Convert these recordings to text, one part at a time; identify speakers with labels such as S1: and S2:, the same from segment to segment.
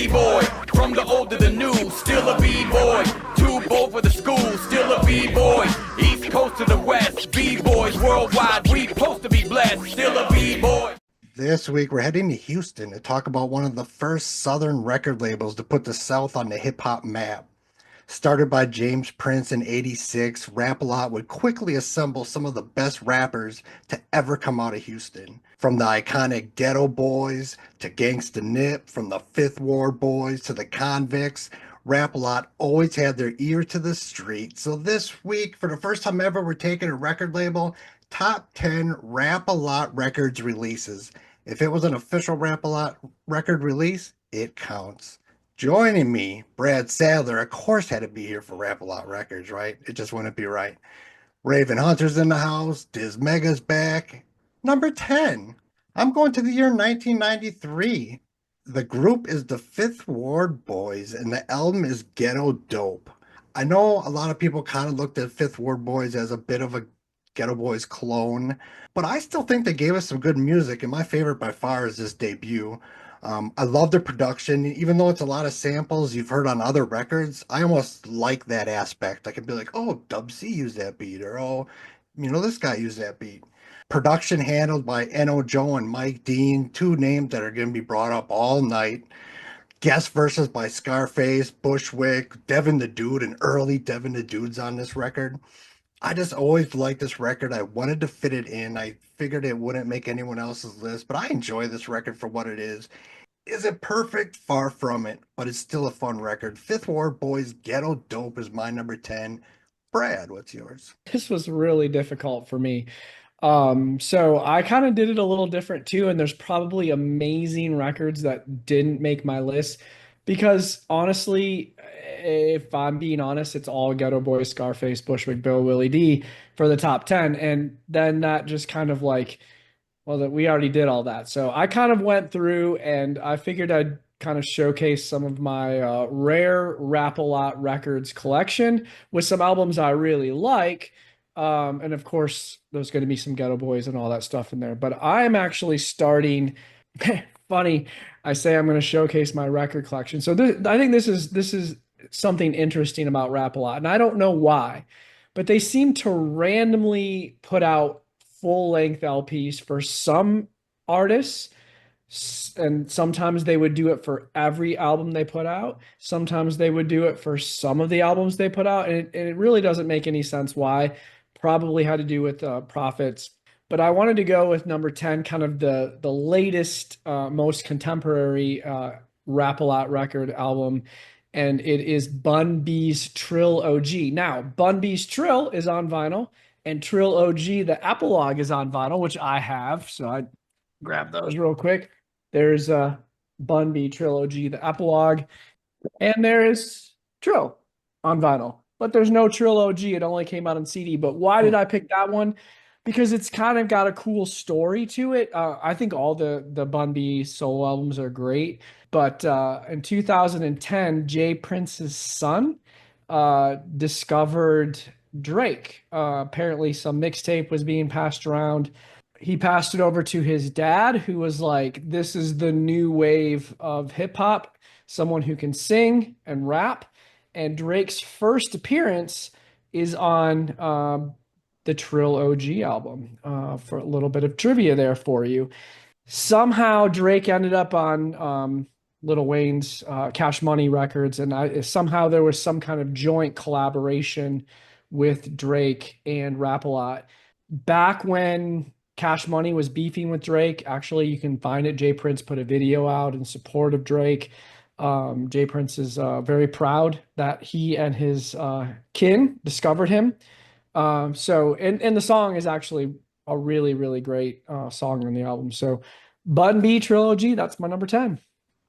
S1: B-boy. From the old to the new, still a B-boy. Too bold for the school, still a B-boy. East Coast to the West, B-boys worldwide. We supposed to be blessed, still a B-boy.
S2: This week, we're heading to Houston to talk about one of the first Southern record labels to put the South on the hip hop map. Started by James Prince in '86, Rap-A-Lot would quickly assemble some of the best rappers to ever come out of Houston. From the iconic Ghetto Boys to Gangsta Nip, from the Fifth Ward Boys to the Convicts, Rap-A-Lot always had their ear to the street. So this week, for the first time ever, we're taking a record label top 10 Rap-A-Lot Records releases. If it was an official Rap-A-Lot record release, it counts. Joining me, Brad Sadler, of course, had to be here for Rap-A-Lot Records, right? It just wouldn't be right. Raven Hunter's in the house. Diz Mega's back. Number 10. I'm going to the year 1993. The group is the Fifth Ward Boys, and the album is Ghetto Dope. I know a lot of people kind of looked at Fifth Ward Boys as a bit of a Ghetto Boys clone, but I still think they gave us some good music, and my favorite by far is this debut. I love the production, even though it's a lot of samples you've heard on other records. I almost like that aspect. I can be like, oh, Dub C used that beat, or oh, this guy used that beat. Production handled by N.O. Joe and Mike Dean, two names that are going to be brought up all night. Guest verses by Scarface, Bushwick, Devin the Dude, and early Devin the Dude's on this record. I just always liked this record. I wanted to fit it in. I figured it wouldn't make anyone else's list, but I enjoy this record for what it is. Is it perfect? Far from it, but it's still a fun record. Fifth Ward Boys Ghetto Dope is my number 10. Brad, what's yours?
S3: This was really difficult for me. So I kind of did it a little different too, and there's probably amazing records that didn't make my list because honestly, if I'm being honest, it's all Ghetto Boys, Scarface, Bushwick Bill, Willie D for the top 10. And then that just kind of like, well, that we already did all that. So I kind of went through and I figured I'd kind of showcase some of my rare Rap-A-Lot records collection with some albums I really like. And of course, there's going to be some Ghetto Boys and all that stuff in there. But I'm actually starting. Funny, I say I'm going to showcase my record collection. So I think this is something interesting about Rap-A-Lot, and I don't know why, but they seem to randomly put out full-length LPs for some artists, and sometimes they would do it for every album they put out. Sometimes they would do it for some of the albums they put out, and it really doesn't make any sense why. Probably had to do with profits. But I wanted to go with number 10, kind of the latest, most contemporary Rap-A-Lot record album, and it is Bun B's Trill OG. Now, Bun B's Trill is on vinyl, and Trill OG, the epilogue, is on vinyl, which I have, so I grab those real quick. There's Bun B Trill OG, the epilogue, and there is Trill on vinyl. But there's no Trill OG. It only came out on CD. But why did I pick that one? Because it's kind of got a cool story to it. I think all the Bun B solo albums are great. But in 2010, Jay Prince's son discovered Drake. Apparently, some mixtape was being passed around. He passed it over to his dad, who was like, this is the new wave of hip hop, someone who can sing and rap. And Drake's first appearance is on the Trill OG album. For a little bit of trivia there for you. Somehow Drake ended up on Lil Wayne's Cash Money Records, and somehow there was some kind of joint collaboration with Drake and Rap-A-Lot. Back when Cash Money was beefing with Drake, actually you can find it. Jay Prince put a video out in support of Drake. Jay Prince is very proud that he and his kin discovered him. And the song is actually a really, really great song on the album. So Bun B Trilogy, that's my number 10.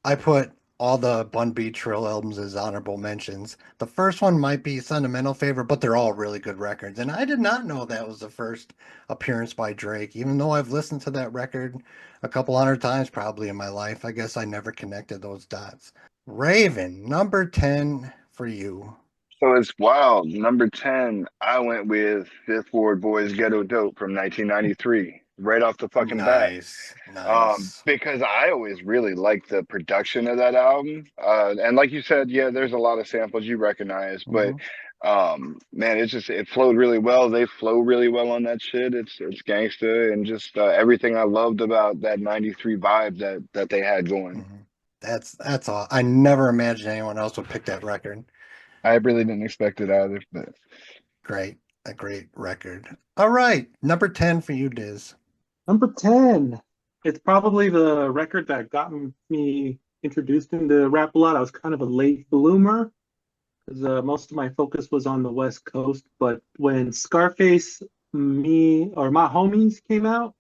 S2: I put all the Bun B Trill albums as honorable mentions. The first one might be sentimental favorite, but they're all really good records. And I did not know that was the first appearance by Drake, even though I've listened to that record a couple hundred times probably in my life. I guess I never connected those dots. Raven, number 10 for you.
S4: So it's wild. Number 10, I went with Fifth Ward Boys Ghetto Dope from 1993. right off the fucking bat.
S2: Nice, nice.
S4: Because I always really liked the production of that album. And like you said, yeah, there's a lot of samples you recognize, but
S2: Mhm.
S4: man, it flowed really well. They flow really well on that shit. It's gangsta and just everything I loved about that 93 vibe that they had going.
S2: Mhm. That's all. I never imagined anyone else would pick that record.
S4: I really didn't expect it either, but
S2: Great, a great record. All right, number 10 for you, Diz.
S5: Number 10. It's probably the record that got me introduced into rap a lot. I was kind of a late bloomer because most of my focus was on the West Coast. But when Scarface, Me, or My Homies came out,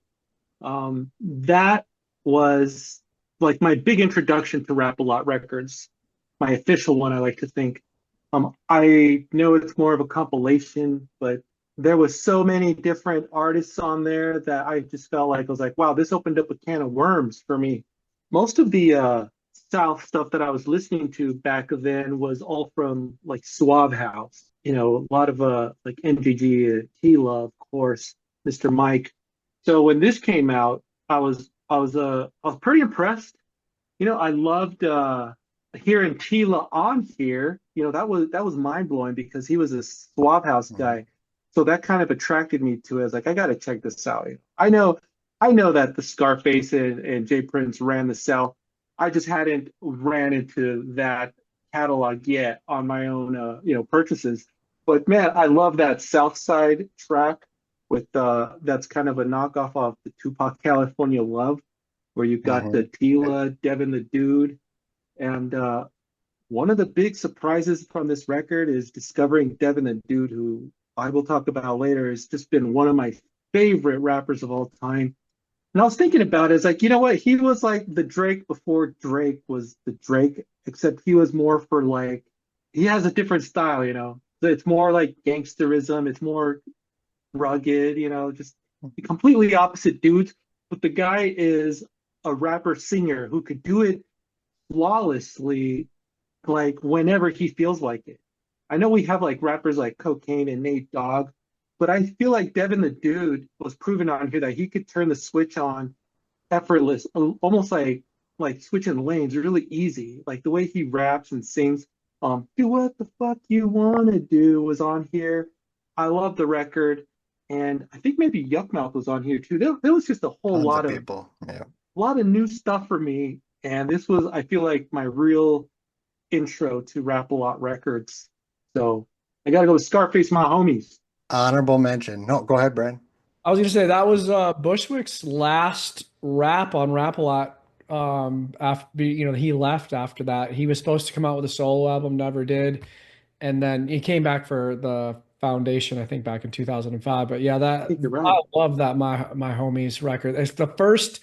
S5: that was like my big introduction to Rap a Lot Records, my official one, I like to think. I know it's more of a compilation, but there was so many different artists on there that I just felt like I was like, wow, this opened up a can of worms for me. Most of the South stuff that I was listening to back then was all from like Suave House, a lot of like MGG, T-Love, of course, Mr. Mike. So when this came out, I was pretty impressed. I loved hearing Tila on here. That was mind blowing because he was a Suave House
S2: Mhm.
S5: guy. So that kind of attracted me to it. I was like, I gotta check this out. I know that the Scarface and Jay Prince ran the South. I just hadn't ran into that catalog yet on my own purchases. But man, I love that South Side track with that's kind of a knockoff of the Tupac California Love, where you got the
S2: Mhm.
S5: Tila, Devin the Dude, and one of the big surprises from this record is discovering Devin the Dude, who I will talk about later, has just been one of my favorite rappers of all time. And I was thinking about it, it's like, you know what? He was like the Drake before Drake was the Drake, except he was more for like, he has a different style. So it's more like gangsterism, it's more rugged, just completely opposite dudes. But the guy is a rapper singer who could do it flawlessly, like whenever he feels like it. I know we have like rappers like Cocaine and Nate Dogg, but I feel like Devin the Dude was proven on here that he could turn the switch on effortless, almost like switching lanes, really easy. Like the way he raps and sings, "Do what the fuck you wanna do" was on here. I love the record, and I think maybe Yuck Mouth was on here too. There was just a whole
S2: Tons
S5: lot
S2: of
S5: of
S2: people. Yeah.
S5: new stuff for me, and this was, I feel like, my real intro to Rap a Lot Records. So I gotta go with Scarface, My Homies.
S2: Honorable mention. No, go ahead, Brad.
S3: I was gonna say that was Bushwick's last rap on Rap a Lot. After he left after that. He was supposed to come out with a solo album, never did, and then he came back for the Foundation, I think, back in 2005. But yeah,
S5: I
S3: that
S5: think you're
S3: I
S5: right.
S3: love that my homies record. It's the first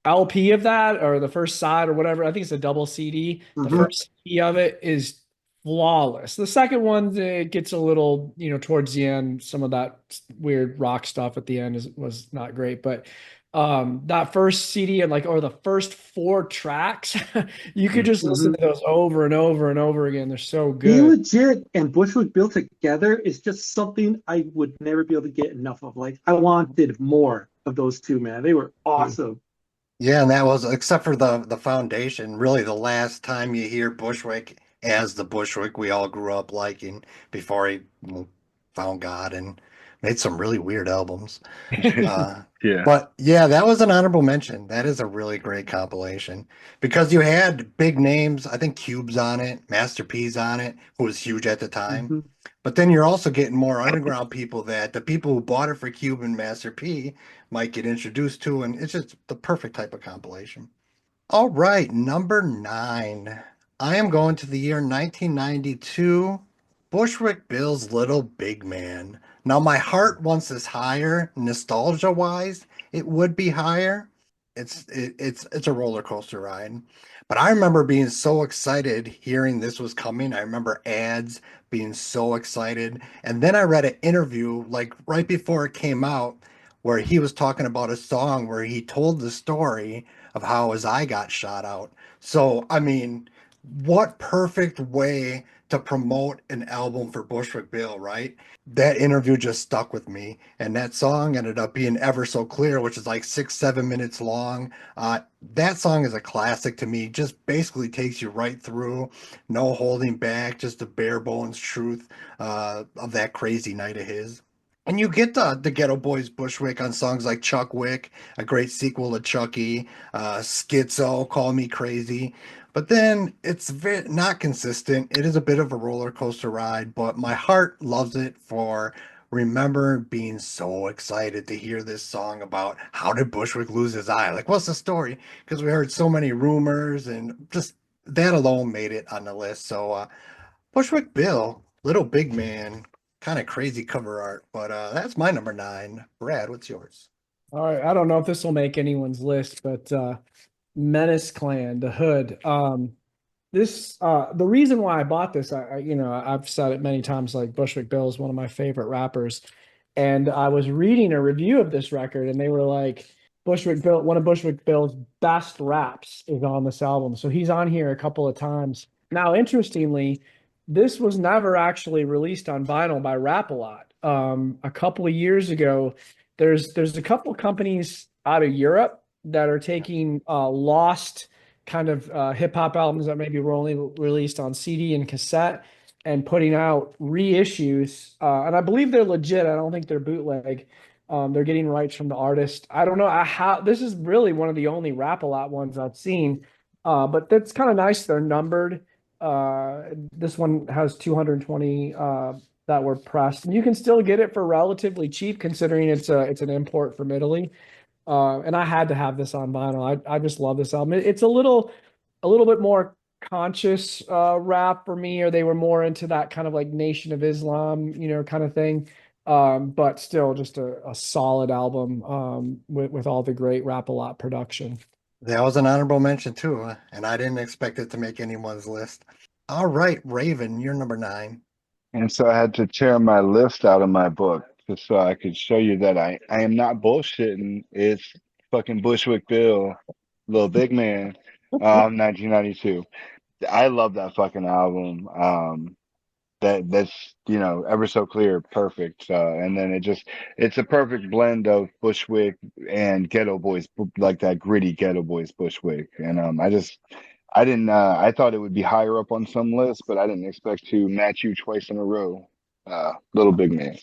S3: LP of that, or the first side, or whatever. I think it's a double CD. The
S5: Hmm.
S3: first CD of it is flawless. The second one, it gets a little, towards the end, some of that weird rock stuff at the end was not great. But that first CD and or the first four tracks, you could just listen
S5: Hmm.
S3: to those over and over and over again. They're so
S5: Be
S3: good.
S5: Legit and Bushwick Built together is just something I would never be able to get enough of. Like, I wanted more of those two, man. They were awesome.
S2: Yeah, and that was, except for the foundation, really the last time you hear Bushwick as the Bushwick we all grew up liking before he found God and made some really weird albums. Uh,
S4: yeah.
S2: but yeah, that was an honorable mention. That is a really great compilation because you had big names. I think Cube's on it, Master P's on it, who was huge at the time.
S5: Hmm.
S2: But then you're also getting more underground people that the people who bought it for Cube and Master P might get introduced to, and it's just the perfect type of compilation. All right, number 9. I am going to the year 1992. Bushwick Bill's Little Big Man. Now, my heart wants this higher, nostalgia-wise. It would be higher. It's a roller coaster ride. But I remember being so excited hearing this was coming. I remember ads being so excited. And then I read an interview like right before it came out where he was talking about a song where he told the story of how his eye got shot out. So, I mean, what perfect way to promote an album for Bushwick Bill, right? That interview just stuck with me. And that song ended up being Ever So Clear, which is like 6, 7 minutes long. That song is a classic to me, just basically takes you right through, no holding back, just the bare bones truth of that crazy night of his. And you get the Ghetto Boys Bushwick on songs like Chuck Wick, a great sequel to Chucky, Schizo, Call Me Crazy. But then it's very not consistent. It is a bit of a roller coaster ride, but my heart loves it for remember being so excited to hear this song about how did Bushwick lose his eye? Like, what's the story? Because we heard so many rumors and just that alone made it on the list. So Bushwick Bill, Little Big Man, kind of crazy cover art, but that's my number 9. Brad, what's yours?
S3: All right, I don't know if this will make anyone's list, but Menace Clan, The Hood. This the reason why I bought this, I've said it many times, like Bushwick Bill is one of my favorite rappers. And I was reading a review of this record, and they were like, Bushwick Bill, one of Bushwick Bill's best raps is on this album. So he's on here a couple of times. Now, interestingly, this was never actually released on vinyl by Rap-A-Lot. A couple of years ago, there's a couple of companies out of Europe that are taking lost kind of hip hop albums that maybe were only released on CD and cassette and putting out reissues. And I believe they're legit. I don't think they're bootleg. They're getting rights from the artist. I don't know how. This is really one of the only Rap-A-Lot ones I've seen, but that's kind of nice. They're numbered. This one has 220 that were pressed, and you can still get it for relatively cheap considering it's an import from Italy. And I had to have this on vinyl. I just love this album. It's a little bit more conscious rap for me, or they were more into that kind of like Nation of Islam, kind of thing. But still just a solid album with all the great Rap-A-Lot production.
S2: That was an honorable mention too, and I didn't expect it to make anyone's list. All right, Raven, you're number 9.
S4: And so I had to tear my list out of my book just so I could show you that I am not bullshitting. It's fucking Bushwick Bill, Little Big Man, 1992. I love that fucking album. That's Ever So Clear, perfect. And then it's a perfect blend of Bushwick and Ghetto Boys, like that gritty Ghetto Boys Bushwick. And I didn't I thought it would be higher up on some lists, but I didn't expect to match you twice in a row. Little Big Man.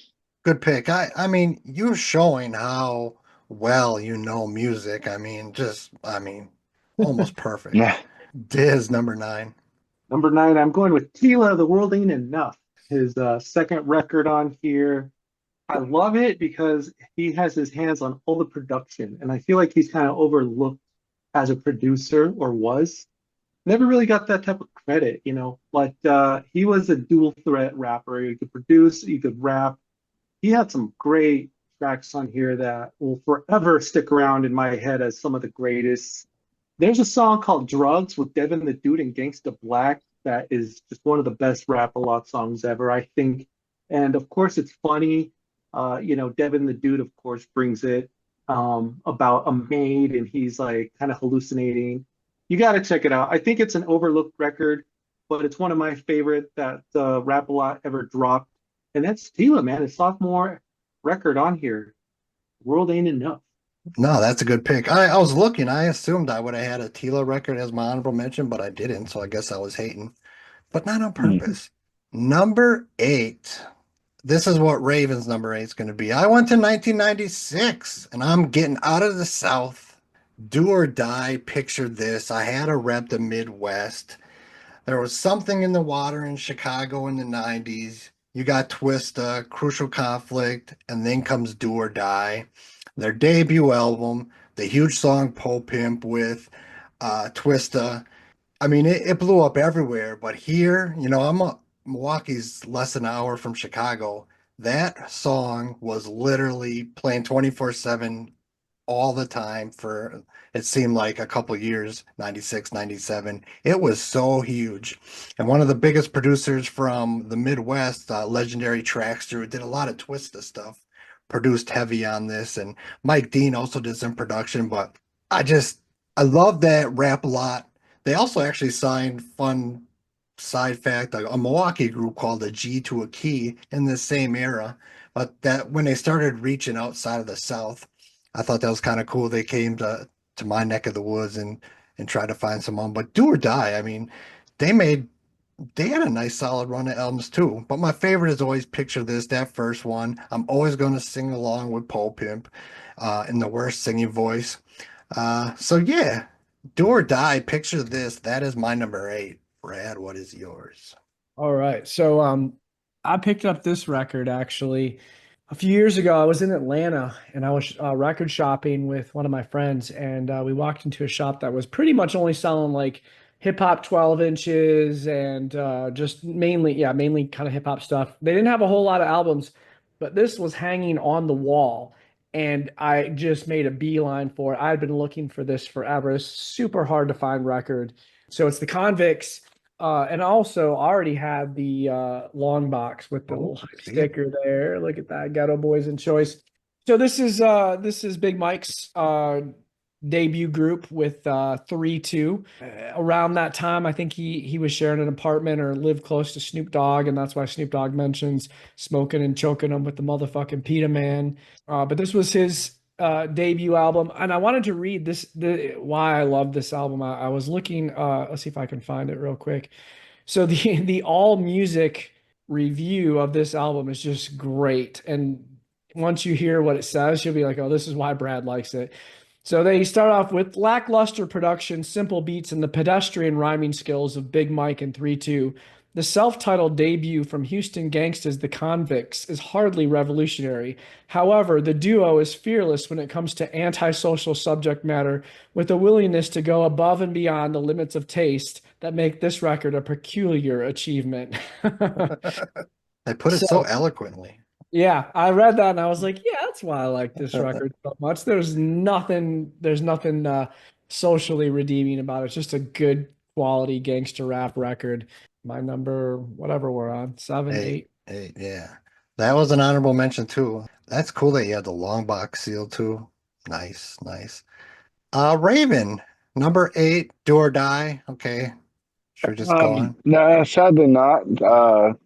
S2: Good pick. I mean, you're showing how well you know music. Almost perfect. Diz, number 9.
S5: Number 9, I'm going with Tila, The World Ain't Enough. His second record on here. I love it because he has his hands on all the production, and I feel like he's kind of overlooked as a producer, or was. Never really got that type of credit, But he was a dual threat rapper. He could produce, he could rap. He had some great tracks on here that will forever stick around in my head as some of the greatest. There's a song called Drugs with Devin the Dude and Gangsta Black that is just one of the best Rap-A-Lot songs ever, I think. And of course, it's funny. Devin the Dude, of course, brings it about a maid, and he's like kind of hallucinating. You got to check it out. I think it's an overlooked record, but it's one of my favorite that Rap-A-Lot ever dropped. And that's Tila, man. His sophomore record on here. World Ain't Enough.
S2: No, that's a good pick. I was looking. I assumed I would have had a Tila record as my honorable mention, but I didn't, so I guess I was hating. But not on purpose. Number 8. This is what Raven's number 8 is going to be. I went to 1996, and I'm getting out of the South. Do or die, picture this. I had to rep the Midwest. There was something in the water in Chicago in the 90s. You got Twista, Crucial Conflict, and then comes Do or Die. Their debut album, the huge song Po Pimp with Twista. I mean, it blew up everywhere, but here, Milwaukee's less than an hour from Chicago. That song was literally playing 24/7 all the time for it seemed like a couple years, 96, 97. It was so huge. And one of the biggest producers from the Midwest, legendary Trackster, who did a lot of Twista stuff, produced heavy on this. And Mike Dean also did some production, but I love that Rap-A-Lot. They also actually signed Fun side fact, a Milwaukee group called a G to a Key in this same era, but that when they started reaching outside of the South, I thought that was kind of cool. They came to my neck of the woods and tried to find someone. But Do or Die, I mean, they made they had a nice solid run of albums too. But my favorite is always Picture This, that first one. I'm always going to sing along with Pole Pimp in the worst singing voice. So yeah, Do or Die, Picture This, that is my number 8. Brad, what is yours?
S3: All right. So I picked up this record actually a few years ago. I was in Atlanta and I was record shopping with one of my friends, and we walked into a shop that was pretty much only selling like hip hop 12 inches and just mainly, yeah, mainly kind of hip hop stuff. They didn't have a whole lot of albums, but this was hanging on the wall. And I just made a beeline for it. I had been looking for this forever. It's super hard to find record. So it's the Convicts. And also I already had the long box with the
S2: Oh,
S3: little
S2: see?
S3: sticker there. Look at that, Ghetto Boys in Choice. So this is Big Mike's debut group with 3-2. Around that time, I think he was sharing an apartment or lived close to Snoop Dogg, and that's why Snoop Dogg mentions smoking and choking him with the motherfucking Pita Man. But this was his debut album, and I wanted to read why I love this album. I was looking. Let's see if I can find it real quick. So the all music review of this album is just great, and once you hear what it says, you'll be like, "Oh, this is why Brad likes it." So they start off with lackluster production, simple beats, and the pedestrian rhyming skills of Big Mike and 3-2. The self-titled debut from Houston Gangsta's The Convicts is hardly revolutionary. However, the duo is fearless when it comes to antisocial subject matter, with a willingness to go above and beyond the limits of taste that make this record a peculiar achievement.
S2: They put it so
S3: So,
S2: eloquently.
S3: yeah, I read that and I was like, yeah, that's why I like this record so much. There's nothing socially redeeming about it. It's just a good quality gangster rap record. My number, whatever we're on, seven,
S2: Hey,
S3: eight.
S2: hey, yeah. That was an honorable mention too. That's cool that you had the long box seal too. Nice, nice. Raven, number 8, Do or Die. Okay. Should we just go on?
S4: No, sadly not.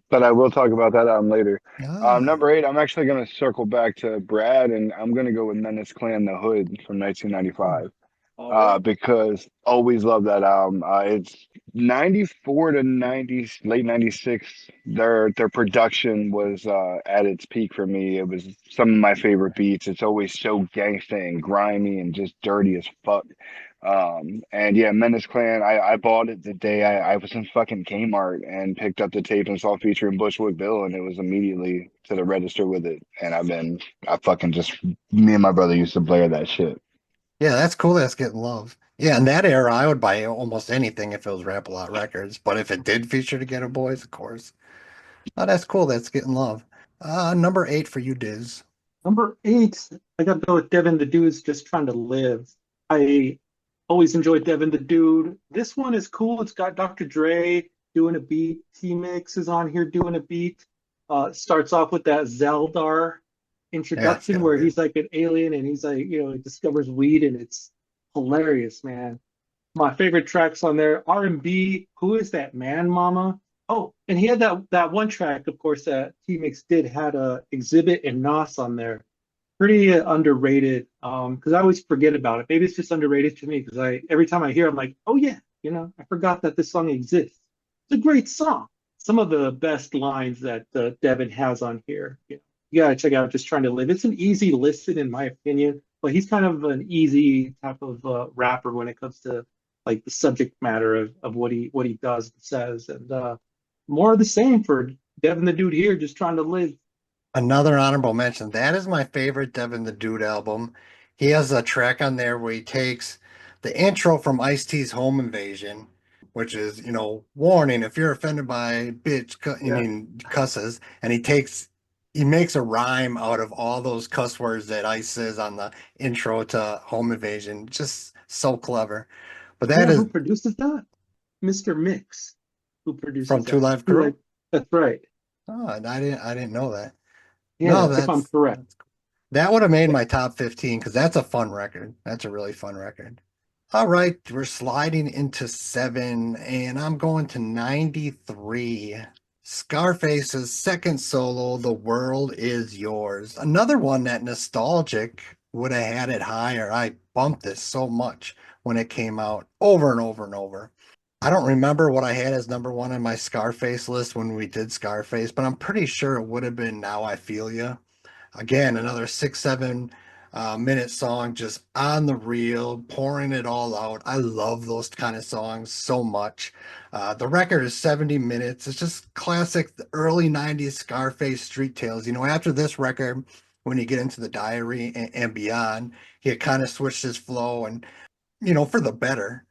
S4: But I will talk about that album later.
S2: Ah,
S4: Number 8, I'm actually going to circle back to Brad, and I'm going to go with Menace Clan The Hood from 1995.
S3: All right.
S4: Because always love that album. It's 94 to 90, late 96. Their production was at its peak for me. It was some of my favorite beats. It's always so gangsta and grimy and just dirty as fuck. And yeah, Menace Clan, I bought it the day I was in fucking Kmart and picked up the tape and saw featuring Bushwick Bill, and it was immediately to the register with it. And I fucking just, me and my brother used to blare that shit.
S2: yeah, that's cool. That's getting love. Yeah, in that era, I would buy almost anything if it was Rap A Lot Records. But if it did feature the Ghetto Boys, of course. Oh, that's cool. That's getting love. Number 8 for you, Diz.
S5: Number 8, I got to go with Devin the Dude's Just Trying to Live. I always enjoyed Devin the Dude. This one is cool. It's got Dr. Dre doing a beat. T-Mix is on here doing a beat. Starts off with that Zeldar
S2: Yeah, it's
S5: introduction
S2: kind of
S5: where
S2: weird.
S5: he's like an alien and he's like, he discovers weed, and it's hilarious, man. My favorite tracks on there, R&B, Who Is That Man Mama? Oh, and he had that one track, of course, that T-Mix did, had a Exhibit and Nos on there. Pretty underrated, because I always forget about it. Maybe it's just underrated to me because I every time I hear, I'm like, oh yeah, I forgot that this song exists. It's a great song. Some of the best lines that Devin has on here. You gotta check out Just Trying to Live. It's an easy listen in my opinion, but he's kind of an easy type of rapper when it comes to like the subject matter of what he does and says, and more of the same for Devin the Dude here, Just Trying to Live.
S2: Another honorable mention. That is my favorite Devin the Dude album. He has a track on there where he takes the intro from Ice-T's Home Invasion, which is, warning if you're offended by bitch,
S5: Yeah.
S2: cusses, and he makes a rhyme out of all those cuss words that Ice says on the intro to Home Invasion. Just so clever. But
S5: You
S2: that
S5: know
S2: is
S5: who produces that? Mr. Mix, who
S2: from
S5: produces
S2: Two
S5: that.
S2: Live
S5: He
S2: Crew.
S5: like that's right.
S2: Oh, and I didn't know that. No,
S5: Yeah, if I'm correct.
S2: that would have made my top 15 because that's a fun record. That's a really fun record. All right, we're sliding into 7, and I'm going to 93. Scarface's second solo, The World Is Yours. Another one that nostalgic would have had it higher. I bumped this so much when it came out over and over and over. I don't remember what I had as number one on my Scarface list when we did Scarface, but I'm pretty sure it would have been Now I Feel Ya. Again, another 6, 7 minute song, just on the reel, pouring it all out. I love those kind of songs so much. The record is 70 minutes. It's just classic early 90s Scarface Street Tales. After this record, when you get into the diary and beyond, he had kind of switched his flow and for the better.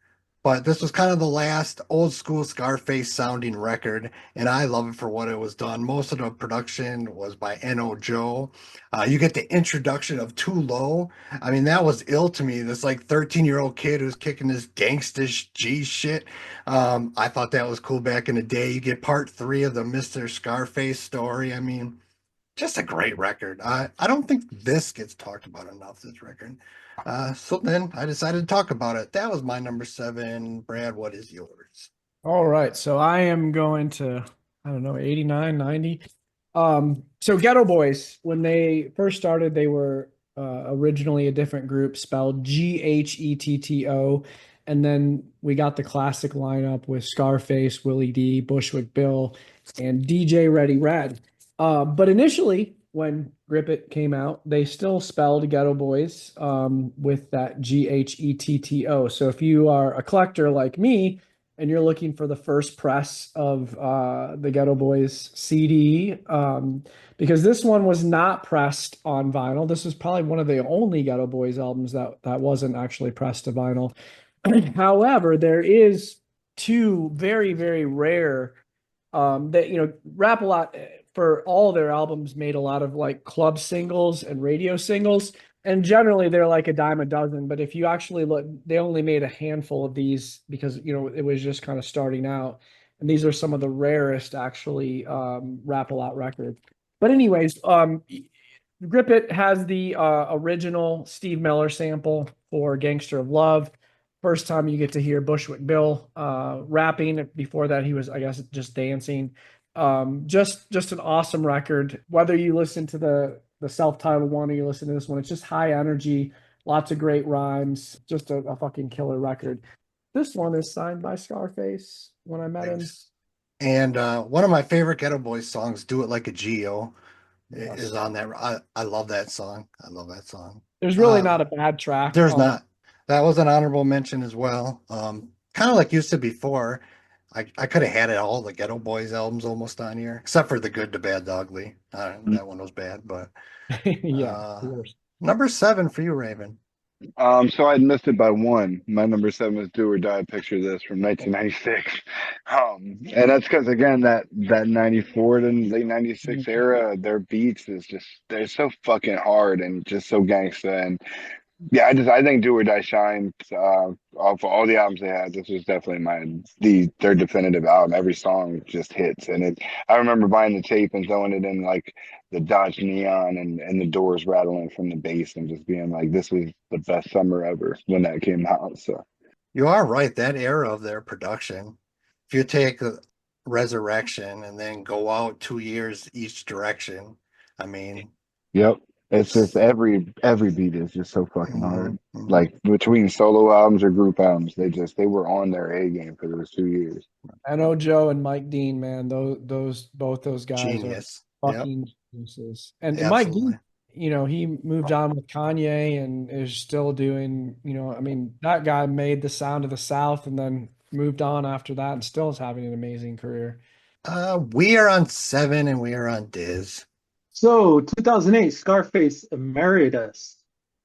S2: But this was kind of the last old school Scarface sounding record, and I love it for what it was done. Most of the production was by N.O. Joe. You get the introduction of Too Low. I mean, that was ill to me. This like 13-year-old kid who's kicking this gangstish G shit. I thought that was cool back in the day. You get part 3 of the Mr. Scarface story. I mean, just a great record. I don't think this gets talked about enough, this record. So then I decided to talk about it. That was my number 7. Brad, what is yours?
S3: All right, so I am going to, I don't know, 89, 90. So Ghetto Boys, when they first started, they were originally a different group spelled Ghetto. And then we got the classic lineup with Scarface, Willie D, Bushwick Bill, and DJ Ready Red. But initially, when Grip It came out, they still spelled Ghetto Boys with that Ghetto. So if you are a collector like me, and you're looking for the first press of the Ghetto Boys CD, because this one was not pressed on vinyl. This is probably one of the only Ghetto Boys albums that wasn't actually pressed to vinyl. However, there is two very, very rare that Rap a Lot for all their albums made a lot of like club singles and radio singles. And generally they're like a dime a dozen, but if you actually look, they only made a handful of these because it was just kind of starting out. And these are some of the rarest actually Rap a Lot records. But anyways, Grip It has the original Steve Miller sample for Gangster of Love. First time you get to hear Bushwick Bill rapping. Before that, he was, I guess, just dancing. Just an awesome record. Whether you listen to the self-titled one or you listen to this one, it's just high energy, lots of great rhymes, just a fucking killer record. This one is signed by Scarface when I met him.
S2: Thanks. And one of my favorite Ghetto Boys songs, Do It Like a Geo,
S3: Yes.
S2: is on that. I love that song. I love that song.
S3: There's really not a bad track.
S2: There's not. That was an honorable mention as well. Kind of like you said before, I could have had it all the Ghetto Boys albums almost on here, except for The Good, the Bad, the Ugly. That one was bad, but
S3: Yeah.
S2: number 7 for you, Raven.
S4: So I'd missed it by one. My number 7 is Do or Die, Picture This from 1996. And that's because again that 94 to late 96 era, their beats is just they're so fucking hard and just so gangsta. And yeah, I think Do or Die shines off all the albums they had. This was definitely their definitive album. Every song just hits, and I remember buying the tape and throwing it in like the Dodge Neon and the doors rattling from the bass and just being like, this was the best summer ever when that came out. So
S2: You are right. That era of their production, if you take Resurrection and then go out 2 years each direction, I mean,
S4: yep. It's just every beat is just so fucking hard.
S2: mhm.
S4: Like between solo albums or group albums, they were on their A game for those 2 years.
S3: I know Joe and Mike Dean, man. Both those guys
S2: Genius.
S3: are
S2: Yep,
S3: fucking geniuses. And Mike Dean,
S2: absolutely.
S3: he moved on with Kanye and is still doing, I mean, that guy made the sound of the South and then moved on after that and still is having an amazing career.
S2: We are on 7 and we are on Diz.
S5: So 2008, Scarface married us.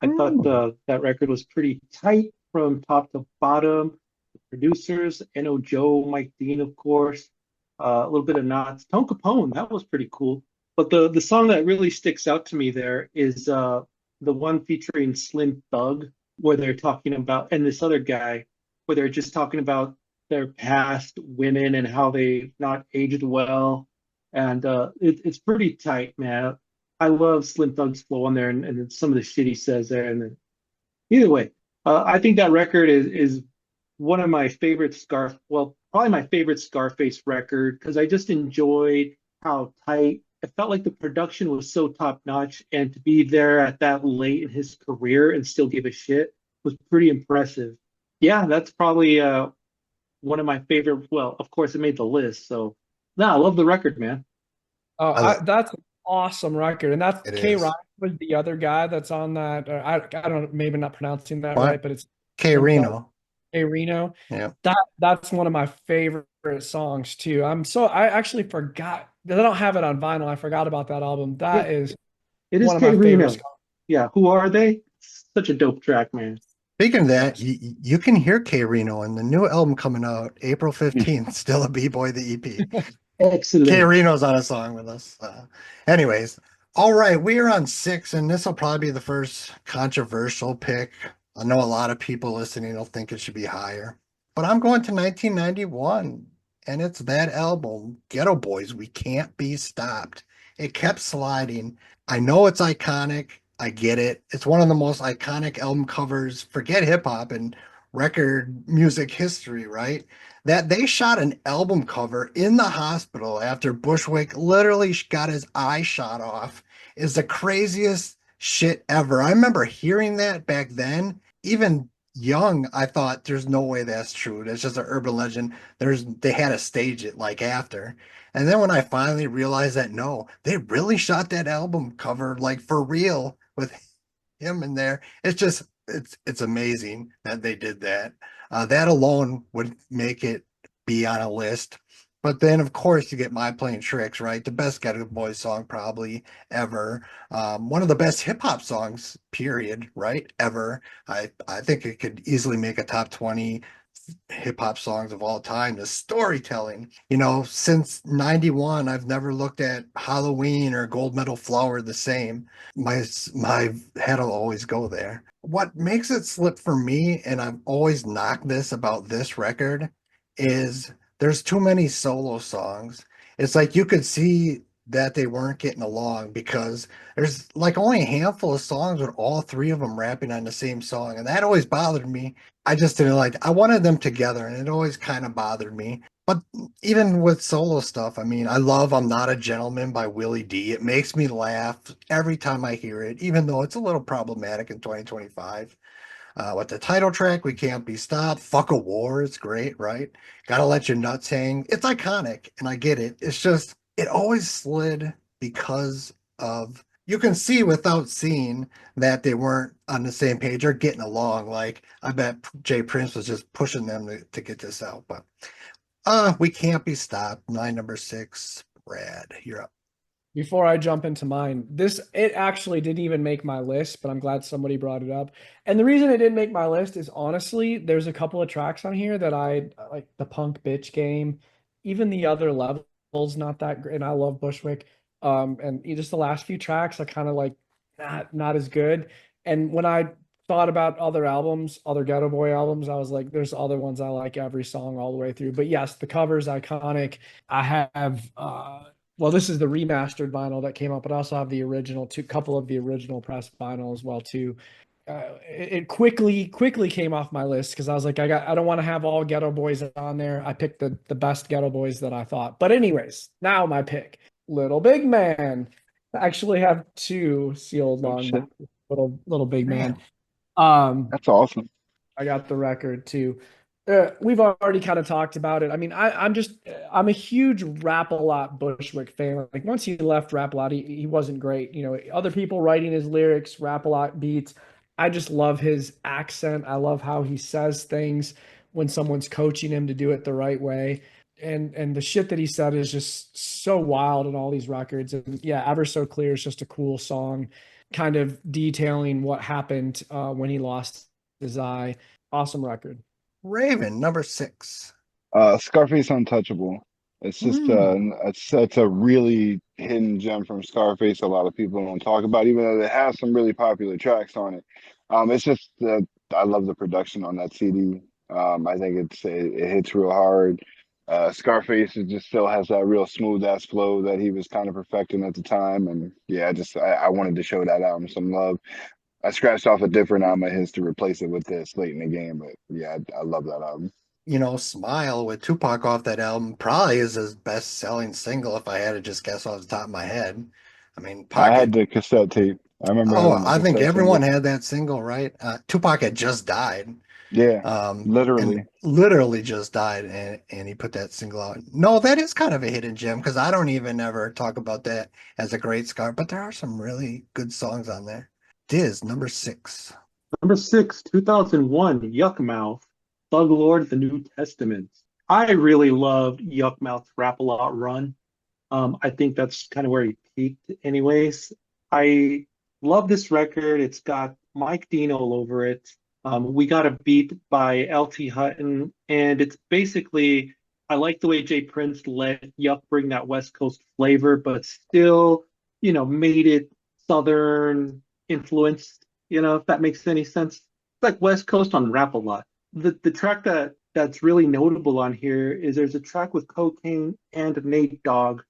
S5: I thought that record was pretty tight from top to bottom. The producers, N.O. Joe, Mike Dean, of course, a little bit of Knots. Tone Capone, that was pretty cool. But the song that really sticks out to me there is the one featuring Slim Thug, where they're talking about, and this other guy, where they're just talking about their past women and how they not aged well. And it's pretty tight, man. I love Slim Thug's flow on there and some of the shit he says there. And then, either way, I think that record is one of my favorite well, probably my favorite Scarface record because I just enjoyed how tight. It felt like the production was so top notch, and to be there at that late in his career and still give a shit was pretty impressive. Yeah, that's probably one of my favorite. Well, of course, it made the list, so no, I love the record, man.
S2: I lo-
S3: That's an awesome record, and that's
S2: it
S3: K. Ryan
S2: is.
S3: was the other guy that's on that. I don't maybe not pronouncing that
S2: What?
S3: right, but it's
S2: K
S3: himself,
S2: Reno.
S3: K. Reno.
S2: Yeah.
S3: That's one of my favorite songs too. I actually forgot that I don't have it on vinyl. I forgot about that album. That
S5: It
S3: is
S5: it is
S3: one of
S5: K
S3: my favorite
S5: Reno.
S3: songs.
S5: Yeah, who are they? Such a dope track, man.
S2: Speaking of that, you can hear K Reno in the new album coming out April 15th, Still a B-Boy, the EP. K
S5: Excellent.
S2: Reno's on a song with us. Anyways, all right, we are on six, and this will probably be the first controversial pick. I know a lot of people listening will think it should be higher, but I'm going to 1991, and it's that album, Ghetto Boys, We Can't Be Stopped. It kept sliding. I know it's iconic. I get it. It's one of the most iconic album covers, forget hip hop and record music history, right? That they shot an album cover in the hospital after Bushwick literally got his eye shot off is the craziest shit ever. I remember hearing that back then, even young, I thought there's no way that's true. That's just an urban legend. They had to stage it like after. And then when I finally realized that no, they really shot that album cover like for real with him in there. It's amazing that they did that. That alone would make it be on a list. But then, of course, you get My Playing Tricks, right? The best Get Boys song probably ever. One of the best hip hop songs, period, right? Ever. I think it could easily make a top 20 hip hop songs of all time. The storytelling, since 91, I've never looked at Halloween or Gold Medal Flower the same. My head will always go there. What makes it slip for me, and I've always knocked this about this record, is there's too many solo songs. It's like you could see that they weren't getting along because there's like only a handful of songs with all three of them rapping on the same song, and that always bothered me. I just didn't like. I wanted them together, and it always kind of bothered me. But even with solo stuff, I mean, I love "I'm Not a Gentleman" by Willie D. It makes me laugh every time I hear it, even though it's a little problematic in 2025. With the title track, "We Can't Be Stopped," "Fuck a War," it's great, right? "Gotta Let Your Nuts Hang." It's iconic, and I get it. It's just it always slid because of you can see without seeing that they weren't on the same page or getting along. Like I bet Jay Prince was just pushing them to get this out. But We Can't Be Stopped. My number six, Brad. You're up.
S3: Before I jump into mine, it actually didn't even make my list, but I'm glad somebody brought it up. And the reason it didn't make my list is honestly, there's a couple of tracks on here that I like the Punk Bitch Game, even the other levels not that great. And I love Bushwick. And just the last few tracks I kind of like not as good. And when I thought about other albums, other Ghetto Boy albums, I was like, there's other ones I like every song all the way through. But yes, the cover's iconic. I have well, this is the remastered vinyl that came out, but I also have the original couple of the original press vinyl as well too. It quickly came off my list because I was like, I don't want to have all Ghetto Boys on there. I picked the best Ghetto Boys that I thought. But anyways, now my pick, Little Big Man. I actually have two sealed
S4: Oh
S3: long
S4: shit,
S3: box, little Big Man.
S2: Man,
S3: Um,
S4: that's awesome.
S3: I got the record too. We've already kind of talked about it. I mean, I'm a huge Rap a Lot Bushwick fan. Like once he left Rap a Lot, he wasn't great. Other people writing his lyrics, Rap a Lot beats. I just love his accent. I love how he says things when someone's coaching him to do it the right way. And the shit that he said is just so wild in all these records. And yeah, Ever So Clear is just a cool song, kind of detailing what happened when he lost his eye. Awesome record.
S2: Raven, number six.
S4: Scarface Untouchable. It's just
S2: Mm.
S4: it's a really hidden gem from Scarface. A lot of people don't talk about, even though it has some really popular tracks on it. It's just I love the production on that CD. I think it hits real hard. Scarface just still has that real smooth ass flow that he was kind of perfecting at the time, and yeah, I wanted to show that album some love. I scratched off a different album of his to replace it with this late in the game. But yeah, I love that album.
S2: Smile with Tupac off that album probably is his best selling single if I had to just guess off the top of my head. I mean,
S4: I had
S2: Pocket.
S4: the cassette tape. I remember
S2: Oh,
S4: having the
S2: I think
S4: cassette
S2: everyone
S4: single.
S2: had that single, right? Tupac had just died,
S4: Yeah,
S2: and
S4: literally.
S2: literally just died, and he put that single out. No, that is kind of a hidden gem because I don't even ever talk about that as a great scar, but there are some really good songs on there. Diz, number 6.
S5: Number 6, 2001, Yuck Mouth, Thug Lord, The New Testament. I really loved Yuck Mouth's Rap a Lot run. I think that's kind of where he peaked, anyways. I love this record. It's got Mike Dean all over it. We got a beat by LT Hutton, and it's basically, I like the way Jay Prince let Yuck bring that West Coast flavor, but still, made it Southern influenced, if that makes any sense. It's like West Coast on Rap a Lot. The track that's really notable on here is there's a track with Cocaine and Nate Dogg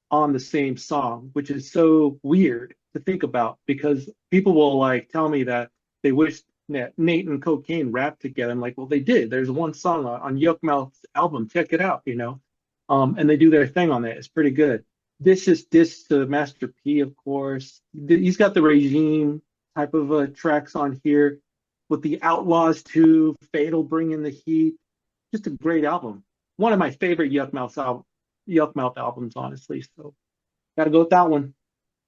S5: on the same song, which is so weird to think about because people will like tell me that they wish that Nate and Cocaine rapped together. I'm like, well, they did. There's one song on Yuck Mouth's album. Check it out. And they do their thing on it. It's pretty good. This is this to Master P, of course. He's got the Regime type of tracks on here with the Outlaws too. Fatal, Bring in the Heat. Just a great album. One of my favorite Yuck Mouth albums, honestly. So got to go with that one.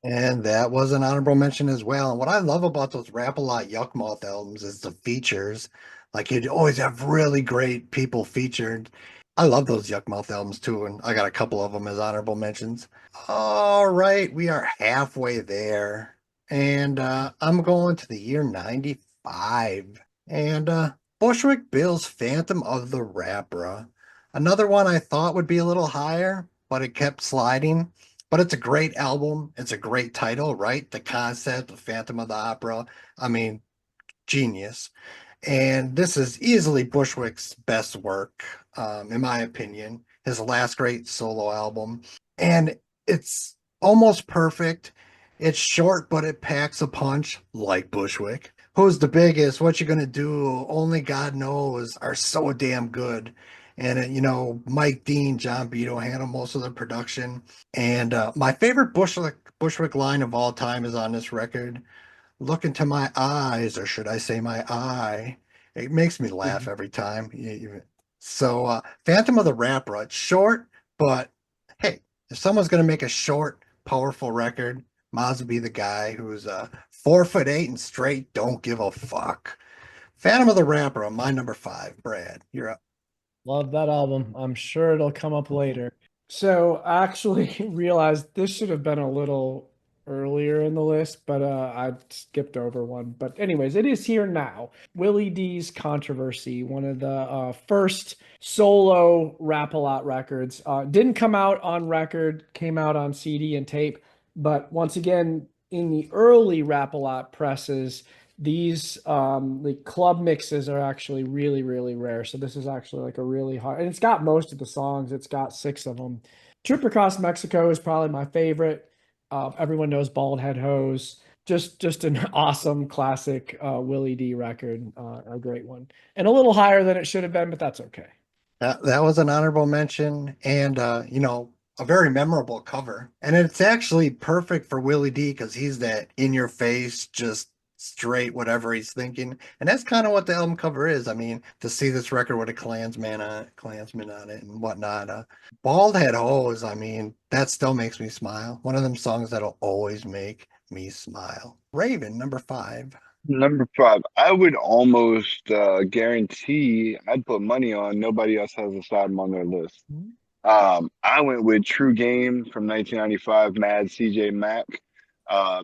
S2: And that was an honorable mention as well. And what I love about those Rap a Lot Yuckmouth albums is the features. Like you'd always have really great people featured. I love those Yuckmouth albums too, and I got a couple of them as honorable mentions. All right, we are halfway there. And I'm going to the year 95. And Bushwick Bill's Phantom of the Rapper. Another one I thought would be a little higher, but it kept sliding. But it's a great album. It's a great title, right? The concept of Phantom of the Opera. I mean, genius. And this is easily Bushwick's best work, in my opinion. His last great solo album. And it's almost perfect. It's short, but it packs a punch like Bushwick. Who's the biggest? What you gonna do? Only God knows are so damn good. And Mike Dean, John Beto handle most of the production. And my favorite Bushwick line of all time is on this record. Look into my eyes, or should I say my eye? It makes me laugh every time. So, Phantom of the Rapper, it's short, but hey, if someone's going to make a short, powerful record, Maz would be the guy who's 4'8" and straight, don't give a fuck. Phantom of the Rapper on my number 5. Brad, you're up.
S3: Love that album. I'm sure it'll come up later. So I actually realized this should have been a little earlier in the list, but I skipped over one. But anyways, it is here now. Willie D's Controversy, one of the first solo Rap-A-Lot records. Didn't come out on record, came out on CD and tape. But once again, in the early Rap-A-Lot presses, these the club mixes are actually really, really rare. So this is actually like a really hard, and it's got most of the songs. It's got 6 of them. Trip Across Mexico is probably my favorite. Everyone knows Bald Head Hose. Just an awesome classic Willie D record, a great one, and a little higher than it should have been, but that's okay.
S2: That was an honorable mention, and a very memorable cover. And it's actually perfect for Willie D because he's that in your face, just straight whatever he's thinking. And that's kind of what the album cover is. I mean, to see this record with a Klansman on it and whatnot. Bald Head Hose, I mean, that still makes me smile. One of them songs that'll always make me smile. Raven, number 5.
S4: Number 5, I would almost guarantee I'd put money on nobody else has this album on their list. I went with True Game from 1995, Mad CJ Mack,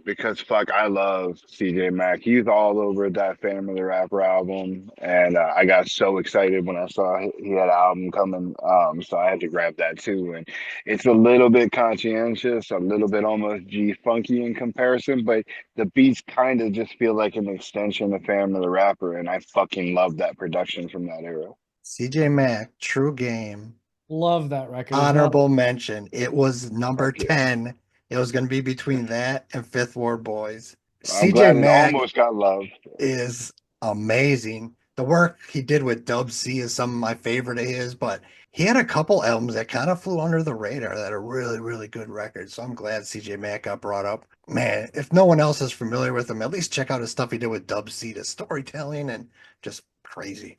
S4: because fuck, I love CJ Mack. He's all over that Phantom of the Rapper album, and I got so excited when I saw he had an album coming. So I had to grab that too, and it's a little bit conscientious, a little bit almost G funky in comparison, but the beats kind of just feel like an extension of Phantom of the Rapper, and I fucking love that production from that era.
S2: CJ Mack, True Game.
S3: Love that record as well.
S2: Honorable mention. It was number
S4: Fuck yeah.
S2: 10. It was going to be between that and Fifth Ward Boys.
S4: I'm
S2: CJ
S4: glad it
S2: Mack
S4: almost got love.
S2: is amazing. The work he did with Dub C is some of my favorite of his, but he had a couple albums that kind of flew under the radar that are really, really good records. So I'm glad CJ Mack got brought up. Man, if no one else is familiar with him, at least check out his stuff he did with Dub C, the storytelling and just crazy.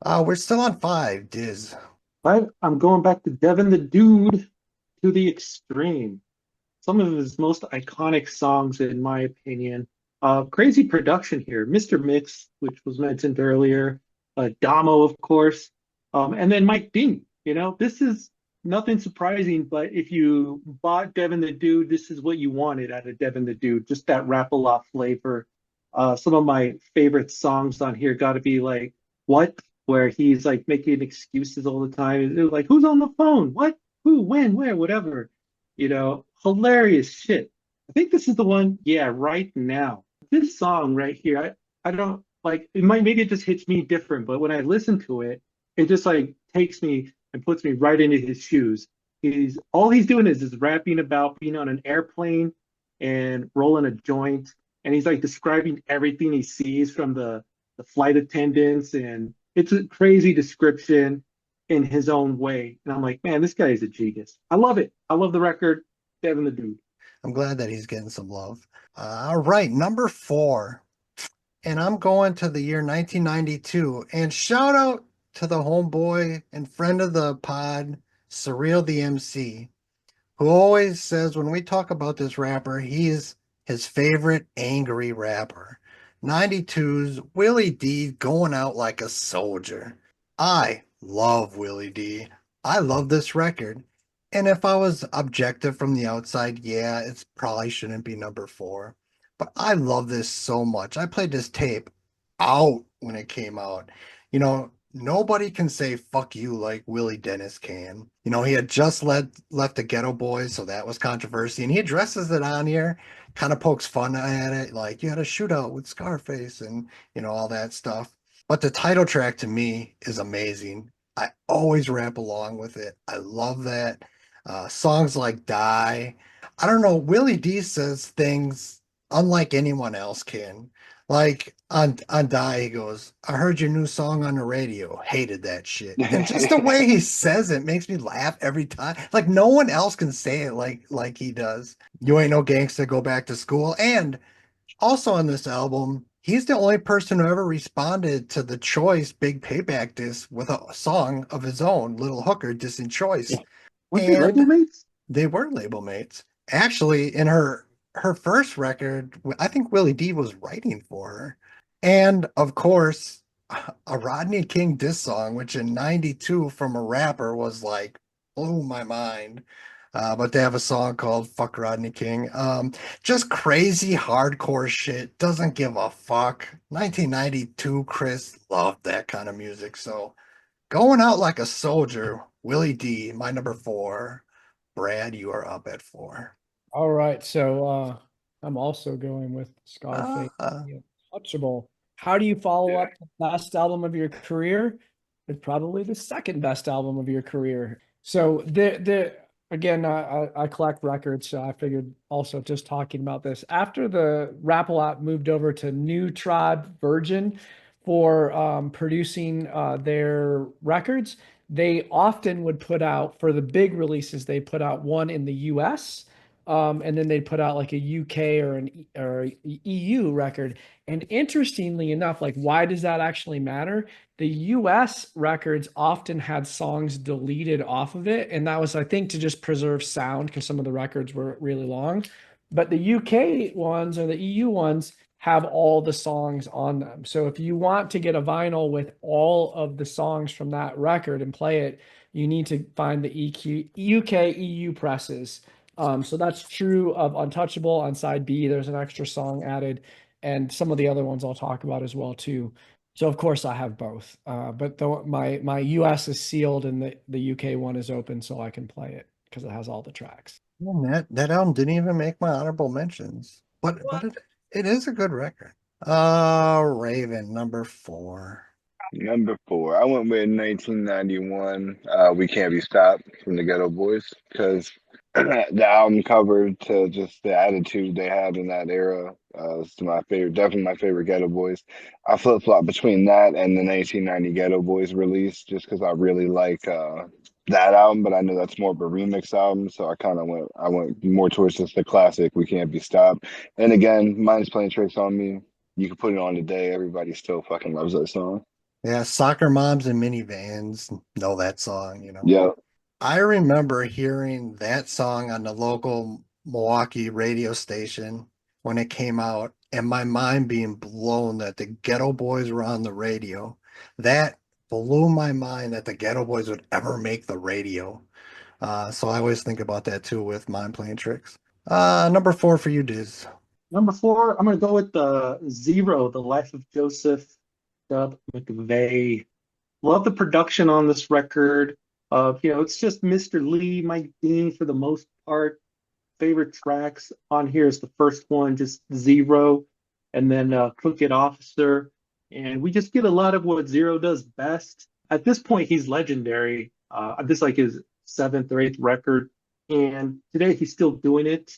S2: We're still on 5, Diz.
S5: I'm going back to Devin the Dude to the extreme. Some of his most iconic songs, in my opinion. Crazy production here. Mr. Mix, which was mentioned earlier, Damo, of course, and then Mike Dean. You know, this is nothing surprising, but if you bought Devin the Dude, this is what you wanted out of Devin the Dude, just that rap-a-lot flavor. Some of my favorite songs on here got to be like What, where he's like making excuses all the time. They're like, who's on the phone? What? Who? When? Where? Whatever. You know, hilarious shit. I think this is the one, yeah, right now. This song right here, I don't like it might maybe it just hits me different, but when I listen to it, it just like takes me and puts me right into his shoes. He's all he's doing is rapping about being on an airplane and rolling a joint, and he's like describing everything he sees from the flight attendants, and it's a crazy description in his own way. And I'm like, man, this guy is a genius. I love it. I love the record. Devin the Dude.
S2: I'm glad that he's getting some love. All right, number 4. And I'm going to the year 1992. And shout out to the homeboy and friend of the pod, Surreal the MC, who always says when we talk about this rapper, he's his favorite angry rapper. 92's Willie D going out like a soldier. I love Willie D. I love this record. And if I was objective from the outside, yeah, it probably shouldn't be number 4. But I love this so much. I played this tape out when it came out. You know, nobody can say fuck you like Willie Dennis can. You know, he had just left the Ghetto Boys, so that was controversy. And he addresses it on here, kind of pokes fun at it, like you had a shootout with Scarface and, you know, all that stuff. But the title track to me is amazing. I always rap along with it. I love that. Songs like Die. I don't know, Willie D says things unlike anyone else can. Like on Die, he goes, I heard your new song on the radio. Hated that shit. And just the way he says it makes me laugh every time. Like no one else can say it like he does. You ain't no gangster, go back to school. And also on this album, he's the only person who ever responded to the Choice Big Payback diss with a song of his own, Little Hooker dissing Choice.
S5: Weren't they label
S2: And
S5: mates?
S2: they were label mates. Actually, in her first record, I think Willie D was writing for her. And of course, a Rodney King diss song, which in 92 from a rapper was like, blew my mind. But they have a song called Fuck Rodney King. Just crazy hardcore shit. Doesn't give a fuck. 1992, Chris loved that kind of music. So going out like a soldier, Willie D, my number 4. Brad, you are up at 4.
S3: All right, so I'm also going with Scarface,
S2: Uh,
S3: The Untouchable. How do you follow
S4: Yeah.
S3: up the best album of your career? It's probably the second best album of your career. So the again, I collect records, so I figured also just talking about this after the Rap-A-Lot moved over to New Tribe Virgin for producing their records. They often would put out for the big releases. They put out one in the U.S. And then they'd put out like a UK or an or a EU record. And interestingly enough, like why does that actually matter? The US records often had songs deleted off of it, and that was, I think, to just preserve sound because some of the records were really long. But the UK ones or the EU ones have all the songs on them. So if you want to get a vinyl with all of the songs from that record and play it, you need to find the UK EU presses. So that's true of Untouchable. On side B, there's an extra song added, and some of the other ones I'll talk about as well too. So of course I have both, but my US is sealed and the UK one is open, so I can play it because it has all the tracks.
S2: man, that album didn't even make my honorable mentions, but it is a good record. Raven, number 4.
S4: Number four, I went with 1991. We Can't Be Stopped from the Ghetto Boys because the album cover to just the attitude they had in that era. It's my favorite, definitely my favorite Ghetto Boys. I flip flop between that and the 1990 Ghetto Boys release just because I really like that album, but I know that's more of a remix album, so I went more towards just the classic We Can't Be Stopped. And again, mine's playing tricks on me. You can put it on today. Everybody still fucking loves that song.
S2: Yeah, soccer moms and minivans know that song, you know.
S4: Yeah.
S2: I remember hearing that song on the local Milwaukee radio station when it came out, and my mind being blown that the Ghetto Boys were on the radio. That blew my mind that the Ghetto Boys would ever make the radio. So I always think about that too with mind playing tricks. Number four for you, Diz.
S5: Number four, I'm gonna go with the Zero, The Life of Joseph Dub McVeigh. Love the production on this record. It's just Mr. Lee, Mike Dean for the most part. Favorite tracks on here is the first one, just Zero, and then Crooked Officer. And we just get a lot of what Zero does best. At this point, he's legendary. This is like his seventh or eighth record, and today he's still doing it.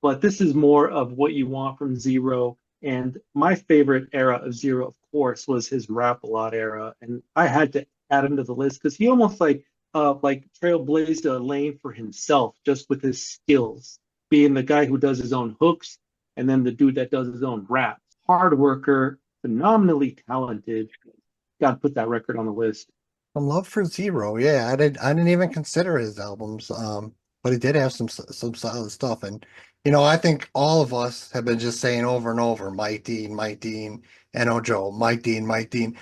S5: But this is more of what you want from Zero. And my favorite era of Zero, of course, was his Rap a Lot era, and I had to add him to the list because he almost like trailblazed a lane for himself just with his skills, being the guy who does his own hooks and then the dude that does his own rap. Hard worker, phenomenally talented. Got to put that record on the list.
S2: Some love for Zero. Yeah, I didn't even consider his albums. But he did have some solid stuff. And I think all of us have been just saying over and over, Mike Dean, N.O. Joe, Mike Dean, Mike Dean.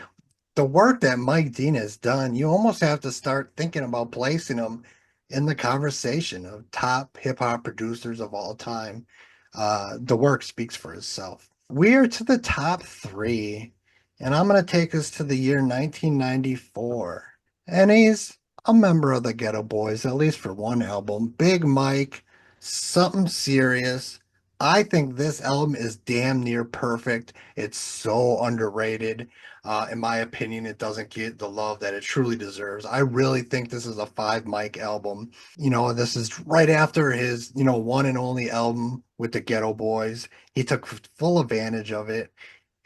S2: The work that Mike Dean has done, you almost have to start thinking about placing him in the conversation of top hip hop producers of all time. The work speaks for itself. We are to the top three, and I'm going to take us to the year 1994. And he's a member of the Ghetto Boys, at least for one album. Big Mike, Something Serious. I think this album is damn near perfect. It's so underrated. In my opinion, it doesn't get the love that it truly deserves. I really think this is a five Mike album. This is right after his, one and only album with the Ghetto Boys. He took full advantage of it.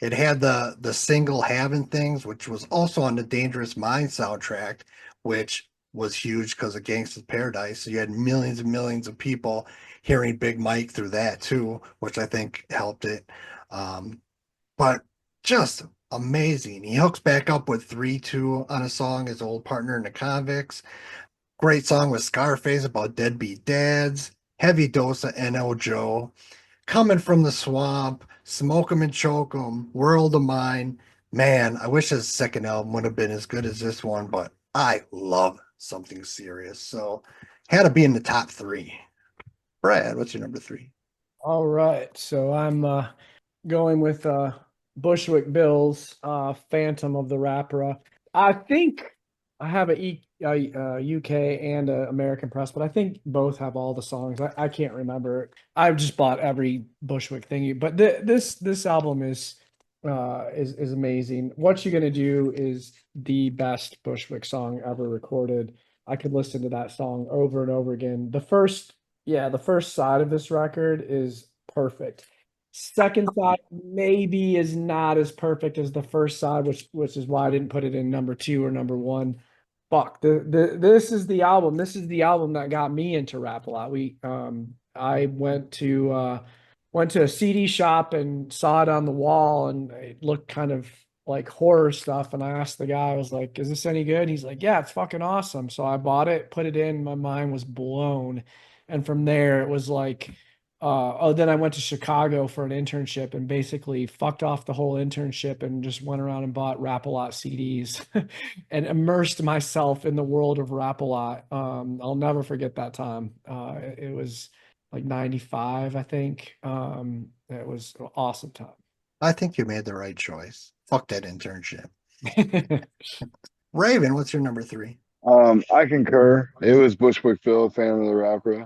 S2: It had the single Having Things, which was also on the Dangerous Mind soundtrack, which was huge because of Gangsta's Paradise. So you had millions and millions of people hearing Big Mike through that too, which I think helped it. But just amazing. He hooks back up with 3-2 on a song, his old partner in the Convicts. Great song with Scarface about deadbeat dads. Heavy dose of NL Joe. Coming from the Swamp, Smoke 'em and Choke 'em, World of Mine. Man, I wish his second album would have been as good as this one, but I love Something Serious. So had to be in the top three. Brad, what's your number three?
S3: All right. So I'm going with Bushwick Bill's Phantom of the Rapper. I think I have a UK and a American Press, but I think both have all the songs. I can't remember. I've just bought every Bushwick thingy, but this album is amazing. What You Gonna Do is the best Bushwick song ever recorded. I could listen to that song over and over again. The first side of this record is perfect. Second side maybe is not as perfect as the first side, which is why I didn't put it in number two or number one. Fuck, this is the album. This is the album that got me into rap a lot. I went to a CD shop and saw it on the wall, and it looked kind of like horror stuff. And I asked the guy, I was like, "Is this any good?" And he's like, "Yeah, it's fucking awesome." So I bought it, put it in. My mind was blown, and from there it was like. Then I went to Chicago for an internship and basically fucked off the whole internship and just went around and bought Rap-A-Lot CDs and immersed myself in the world of Rap-A-Lot. I'll never forget that time. It was like 95, I think. It was an awesome time.
S2: I think you made the right choice. Fuck that internship. Raven, what's your number three?
S4: I concur. It was Bushwick Bill, Fan of the Rapper.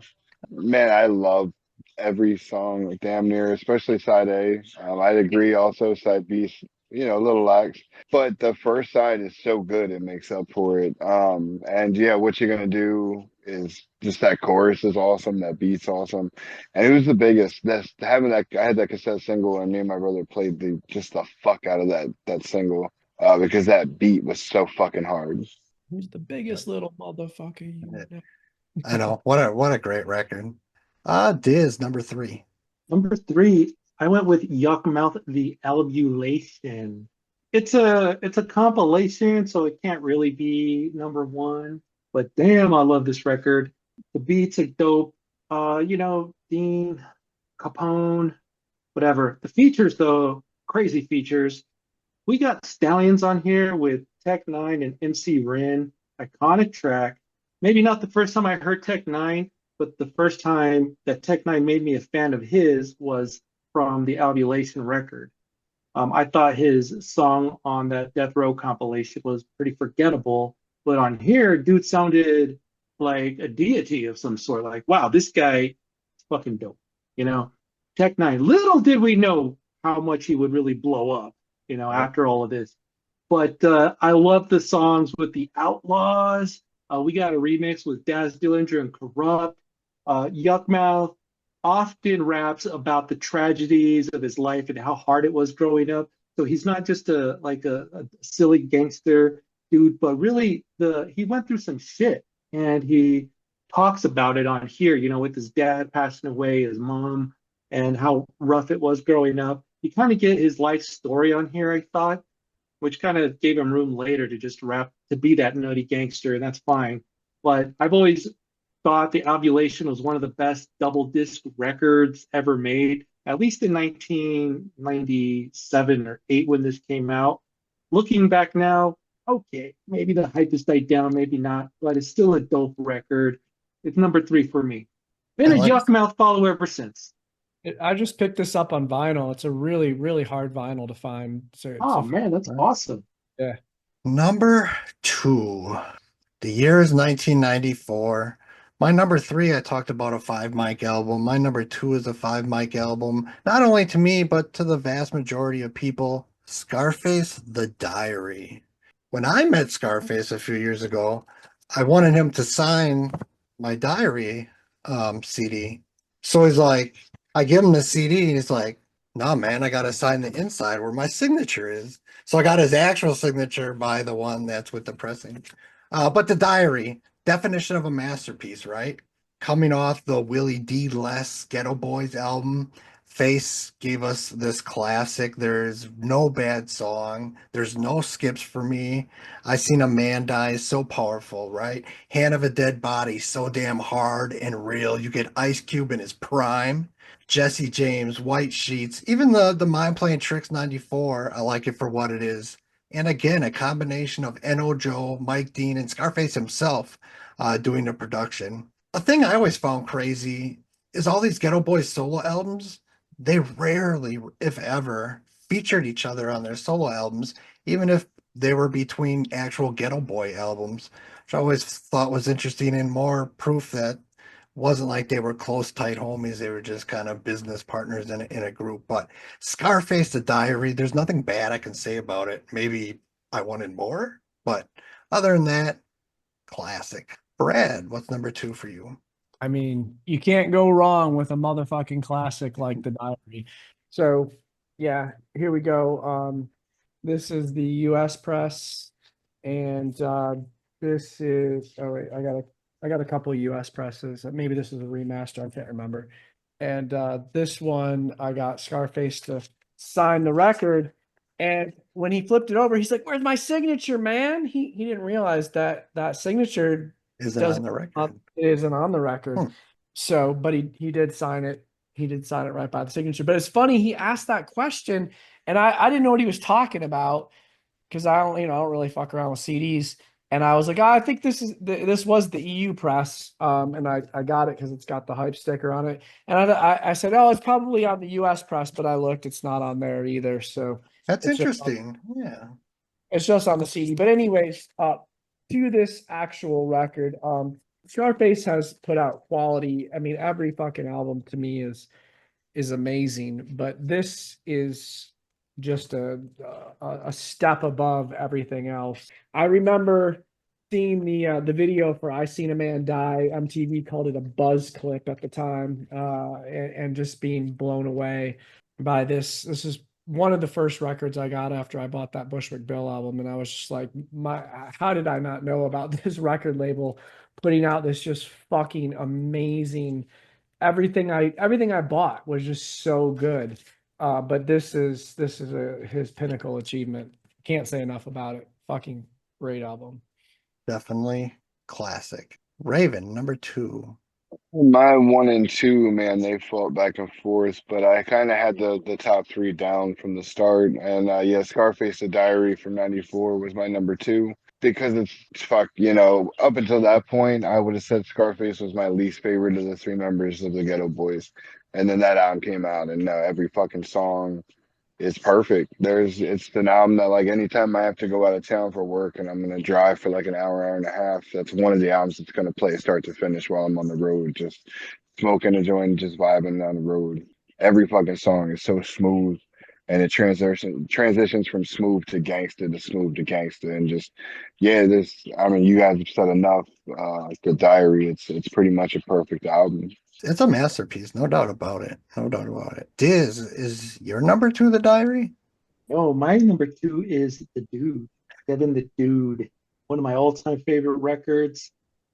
S4: Man, I love every song, like damn near, especially side A. I'd agree also side B a little lax. But the first side is so good it makes up for it. And yeah, what you're gonna do is just that chorus is awesome, that beat's awesome. And it was the biggest. That's having that I had that cassette single and me and my brother played the fuck out of that single. Because that beat was so fucking hard.
S3: Who's the biggest little motherfucker you know?
S2: I know. What a great record. Diz number 3.
S5: Number three, I went with Yuck Mouth the Albulation. It's a compilation, so it can't really be number one. But damn, I love this record. The beats are dope. Dean, Capone, whatever. The features though, crazy features. We got Stallions on here with Tech Nine and MC Ren. Iconic track. Maybe not the first time I heard Tech Nine, but the first time that Tech Nine made me a fan of his was from the Albulation record. I thought his song on that Death Row compilation was pretty forgettable, but on here, dude sounded like a deity of some sort. Like, wow, this guy is fucking dope. You know, Tech Nine. Little did we know how much he would really blow up. After all of this. But I love the songs with the Outlaws. We got a remix with Daz Dillinger and Corrupt. Yuckmouth often raps about the tragedies of his life and how hard it was growing up. So he's not just a silly gangster dude, but really he went through some shit and he talks about it on here, with his dad passing away, his mom, and how rough it was growing up. You kind of get his life story on here, I thought, which kind of gave him room later to just rap to be that nutty gangster, and that's fine. But I've always thought the Ovulation was one of the best double disc records ever made, at least in 1997 or 8 when this came out. Looking back now, okay, maybe the hype has died down, maybe not, but it's still a dope record. It's number 3 for me. Been a Yuck Mouth follower ever since.
S3: I just picked this up on vinyl. It's a really, really hard vinyl to find.
S5: Oh man, that's awesome.
S3: Yeah.
S2: Number 2. The year is 1994. My number 3, I talked about a 5 mic album. My number 2 is a 5 mic album. Not only to me, but to the vast majority of people. Scarface, The Diary. When I met Scarface a few years ago, I wanted him to sign my Diary CD. So he's like, I give him the CD and he's like, nah, man, I got to sign the inside where my signature is. So I got his actual signature by the one that's with the pressing. But The Diary, definition of a masterpiece, right? Coming off the Willie D. Less Ghetto Boys album, Face gave us this classic. There's no bad song. There's no skips for me. I Seen a Man Die, so powerful, right? Hand of a Dead Body, so damn hard and real. You get Ice Cube in his prime. Jesse James, White Sheets, even the Mind Playing Tricks 94, I like it for what it is. And again, a combination of N.O. Joe, Mike Dean, and Scarface himself doing the production. A thing I always found crazy is all these Ghetto Boys solo albums, they rarely, if ever, featured each other on their solo albums, even if they were between actual Ghetto Boy albums, which I always thought was interesting and more proof that wasn't like they were close, tight homies. They were just kind of business partners in a group. But Scarface, The Diary, there's nothing bad I can say about it. Maybe I wanted more, but other than that, classic. Brad, what's number 2 for you?
S3: I mean, you can't go wrong with a motherfucking classic like The Diary. So, yeah, here we go. This is the U.S. press, and this is. Oh wait, I got a couple of U.S. presses. Maybe this is a remaster. I can't remember. And this one, I got Scarface to sign the record. And when he flipped it over, he's like, "Where's my signature, man?" He didn't realize that signature
S2: Isn't on the record.
S3: Isn't on the record. So, but he did sign it. He did sign it right by the signature. But it's funny, he asked that question, and I didn't know what he was talking about because I don't really fuck around with CDs. And I was like, I think this was the EU press, and I got it because it's got the hype sticker on it. And I said, oh, it's probably on the US press, but I looked, it's not on there either. So
S2: that's interesting. Yeah,
S3: it's just on the CD. But anyways, to this actual record, Scarface has put out quality. I mean, every fucking album to me is amazing, but this is just a step above everything else. I remember seeing the video for "I Seen a Man Die." MTV called it a buzz clip at the time, and just being blown away by this. This is one of the first records I got after I bought that Bushwick Bill album, and I was just like, how did I not know about this record label putting out this just fucking amazing, everything I bought was just so good. But this is his pinnacle achievement. Can't say enough about it. Fucking great album.
S2: Definitely classic. Raven, number 2.
S4: My 1 and 2, man, they fought back and forth, but I kind of had the top three down from the start. And yeah, Scarface the Diary from '94 was my number 2 because it's fuck, up until that point, I would have said Scarface was my least favorite of the three members of the Ghetto Boys. And then that album came out, and every fucking song is perfect. It's an album that, like, anytime I have to go out of town for work and I'm gonna drive for like an hour and a half, that's one of the albums that's gonna play start to finish while I'm on the road, just smoking a joint, just vibing down the road. Every fucking song is so smooth, and it transitions from smooth to gangster to smooth to gangster, and just yeah, I mean, you guys have said enough. The Diary, it's pretty much a perfect album.
S2: It's a masterpiece, no doubt about it. No doubt about it. Diz, is your number 2 The Diary?
S5: No, my number 2 is The Dude, Devin the Dude, one of my all-time favorite records.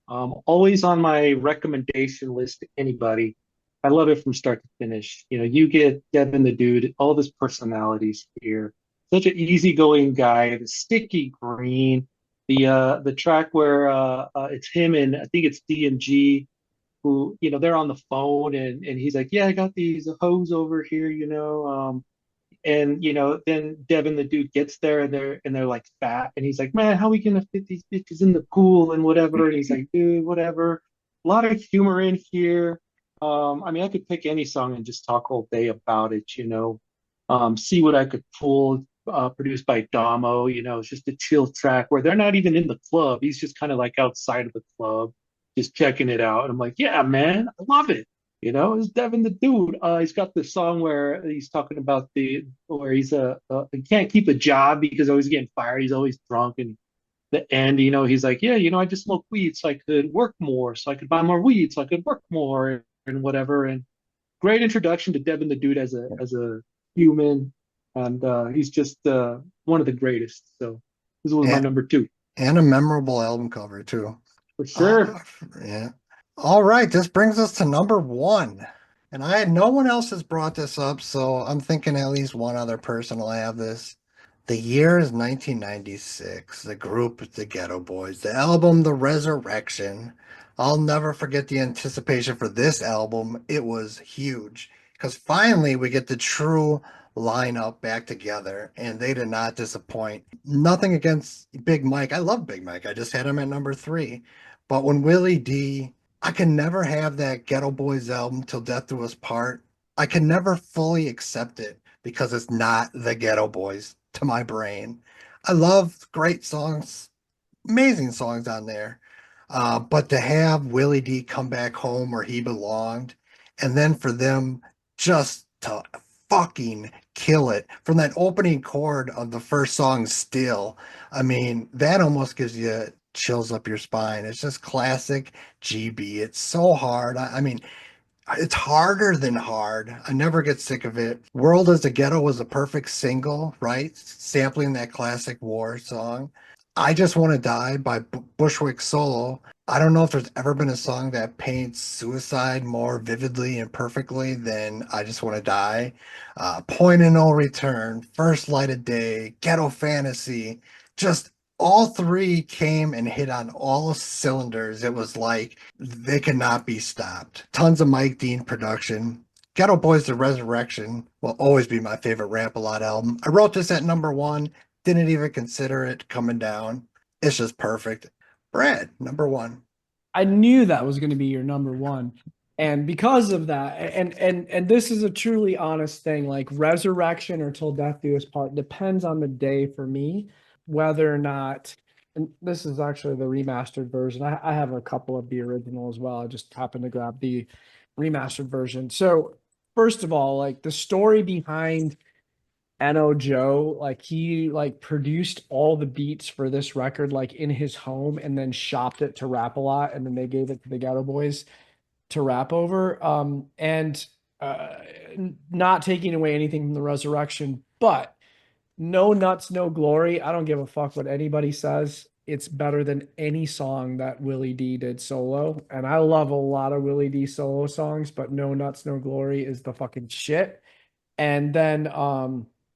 S5: Always on my recommendation list to anybody. I love it from start to finish. You get Devin the Dude, all of his personalities here. Such an easygoing guy, the sticky green, the track where it's him and I think it's DMG who, they're on the phone and he's like, yeah, I got these hoes over here, and then Devin the Dude gets there and they're like fat and he's like, man, how are we gonna fit these bitches in the pool and whatever? And he's like, dude, whatever. A lot of humor in here. I mean, I could pick any song and just talk all day about it, See What I Could Pull, produced by Damo, it's just a chill track where they're not even in the club. He's just kind of like outside of the club, just checking it out. And I'm like, yeah, man, I love it. It's Devin the Dude. He's got the song where he's talking about where he can't keep a job because he's always getting fired. He's always drunk. And the end, he's like, yeah, I just smoke weed so I could work more, so I could buy more weed, so I could work more and whatever. And great introduction to Devin the Dude as a human. And he's just one of the greatest. So this was my number 2.
S2: And a memorable album cover, too.
S5: For sure.
S2: Yeah. All right, this brings us to number 1. And no one else has brought this up, so I'm thinking at least one other person will have this. The year is 1996. The group is the Ghetto Boys. The album, The Resurrection. I'll never forget the anticipation for this album. It was huge because finally we get the true lineup back together, and they did not disappoint. Nothing against Big Mike. I love Big Mike. I just had him at number 3. But when Willie D, I can never have that Ghetto Boys album Till Death Do Us Part. I can never fully accept it because it's not the Ghetto Boys to my brain. I love great songs, amazing songs on there. But to have Willie D come back home where he belonged, and then for them just to fucking kill it from that opening chord of the first song, Still. I mean, that almost gives you chills up your spine. It's just classic GB. It's so hard. I mean, it's harder than hard. I never get sick of it. World as a Ghetto was a perfect single, right? Sampling that classic war song. I Just Want to Die by Bushwick Solo. I don't know if there's ever been a song that paints suicide more vividly and perfectly than I Just Want to Die. Point of No Return, First Light of Day, Ghetto Fantasy, just all three came and hit on all cylinders. It was like they could not be stopped. Tons of Mike Dean production. Ghetto Boys The Resurrection will always be my favorite Rap-A-Lot album. I wrote this at number 1. Didn't even consider it coming down. It's just perfect. Brad, number 1.
S3: I knew that was going to be your number 1. And because of that, and this is a truly honest thing, like Resurrection or Till Death Do Us Part depends on the day for me, whether or not, and this is actually the remastered version. I have a couple of the original as well. I just happened to grab the remastered version. So first of all, like the story behind Eno Joe, like he like produced all the beats for this record like in his home and then shopped it to Rap a Lot, and then they gave it to the Ghetto Boys to rap over. And uh, not taking away anything from the Resurrection, but no nuts, no glory. I don't give a fuck what anybody says. It's better than any song that Willie D did solo. And I love a lot of Willie D solo songs, but No Nuts, No Glory is the fucking shit. And then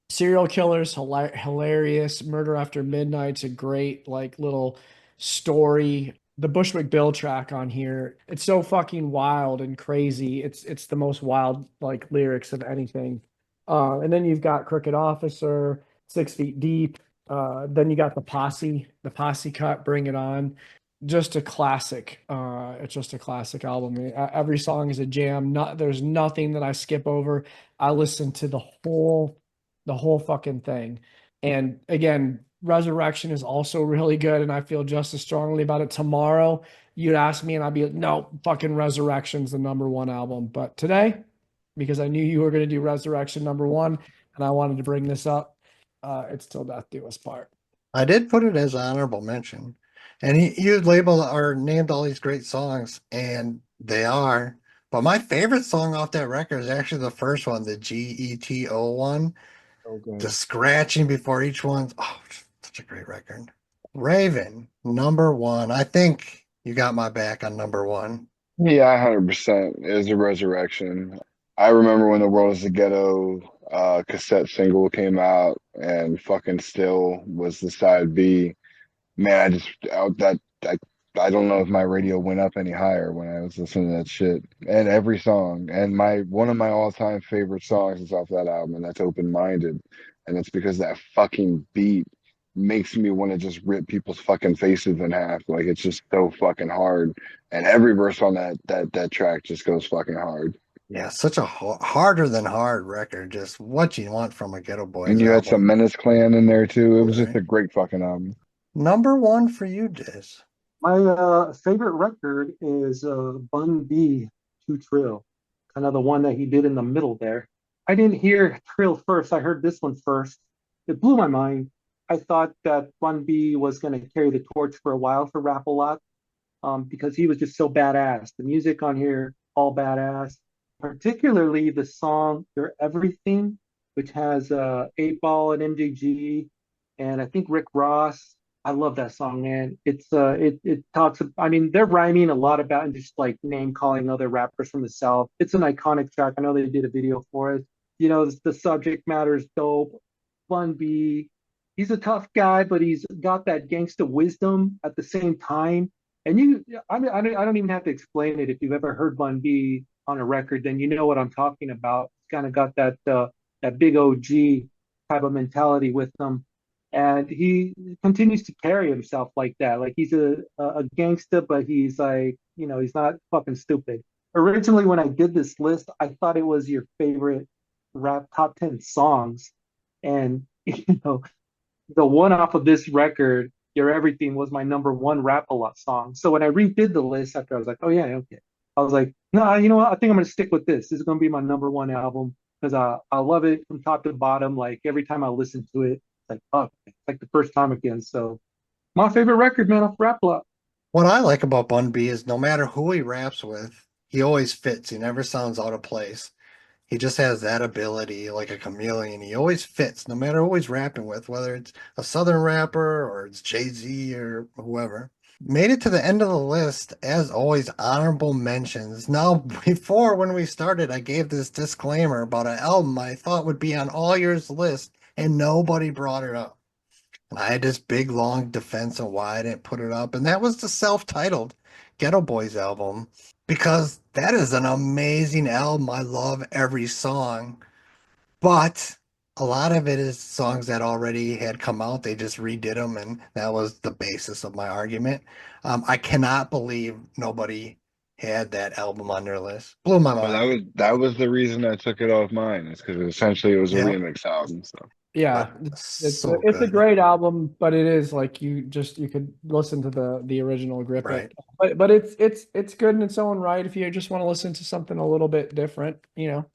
S3: Serial Killers, hilarious. Murder After Midnight's a great like little story. The Bushwick Bill track on here, it's so fucking wild and crazy. It's the most wild like lyrics of anything. And then you've got Crooked Officer, 6 Feet Deep. Then you got the Posse cut, Bring It On. Just a classic. It's just a classic album. Every song is a jam. Not there's nothing that I skip over. I listen to the whole fucking thing. And again, Resurrection is also really good, and I feel just as strongly about it. Tomorrow, you'd ask me, and I'd be like, no, fucking Resurrection's the number one album. But today, because I knew you were going to do Resurrection number one, and I wanted to bring this up, it's Till Death Do Us Part.
S2: I did put it as an honorable mention. And you labeled or named all these great songs, and they are. But my favorite song off that record is actually the first one, the GETO one.
S3: Okay.
S2: The scratching before each one. Oh, such a great record. Raven, number one. I think you got my back on number one.
S4: Yeah, 100% is a Resurrection. I remember when The World is a Ghetto cassette single came out and fucking Still was the side B. Man, I just out that I don't know if my radio went up any higher when I was listening to that shit. And every song. And my one of my all-time favorite songs is off that album, and that's Open Minded. And it's because that fucking beat makes me want to just rip people's fucking faces in half. Like it's just so fucking hard. And every verse on that track just goes fucking hard.
S2: Yeah, such a harder than hard record. Just what you want from a Ghetto Boys
S4: And you had some
S2: album.
S4: Menace Clan in there too. It was just
S2: Right.
S4: a great fucking album.
S2: Number one for you, Diz.
S5: My favorite record is Bun B 2 Trill, kind of the one that he did in the middle there. I didn't hear Trill first. I heard this one first. It blew my mind. I thought that Bun B was going to carry the torch for a while for Rap a Lot, because he was just so badass. The music on here, all badass. Particularly the song "You're Everything," which has 8 Ball and MJG, and I think Rick Ross. I love that song, man. It talks. I mean, they're rhyming a lot about and just like name calling other rappers from the South. It's an iconic track. I know they did a video for it. You know, the subject matter is dope. Bun B, he's a tough guy, but he's got that gangsta wisdom at the same time. And I don't even have to explain it. If you've ever heard Bun B on a record, then you know what I'm talking about. He's kind of got that big OG type of mentality with him, and he continues to carry himself like that. Like he's a gangster, but he's like, you know, he's not fucking stupid. Originally, when I did this list, I thought it was your favorite rap top 10 songs, and you know, the one off of this record, Your Everything, was my number one Rap a Lot song. So when I redid the list after, I was like, oh yeah, okay. I was like, no, you know what? I think I'm gonna stick with this. This is gonna be my number one album because I love it from top to bottom. Like every time I listen to it, it's like, oh, it's like the first time again. So my favorite record, man, off Rap a Lot.
S2: What I like about Bun B is no matter who he raps with, he always fits. He never sounds out of place. He just has that ability, like a chameleon. He always fits, no matter who he's rapping with, whether it's a Southern rapper or it's Jay-Z or whoever. Made it to the end of the list, as always, honorable mentions. Now, before when we started, I gave this disclaimer about an album I thought would be on all yours list, and nobody brought it up. And I had this big, long defense of why I didn't put it up, and that was the self-titled Ghetto Boys album, because that is an amazing album. I love every song, but a lot of it is songs that already had come out. They just redid them, and that was the basis of my argument. I cannot believe nobody had that album on their list. Blew my
S4: But
S2: mind.
S4: that was the reason I took it off mine. Is because essentially it was a
S2: Yeah.
S4: remix album. So
S3: Yeah,
S2: but
S3: it's
S2: so
S3: it's a
S2: good.
S3: great album, but it is like you could listen to the original Grip
S2: Right.
S3: It. But it's good in its own right if you just want to listen to something a little bit different,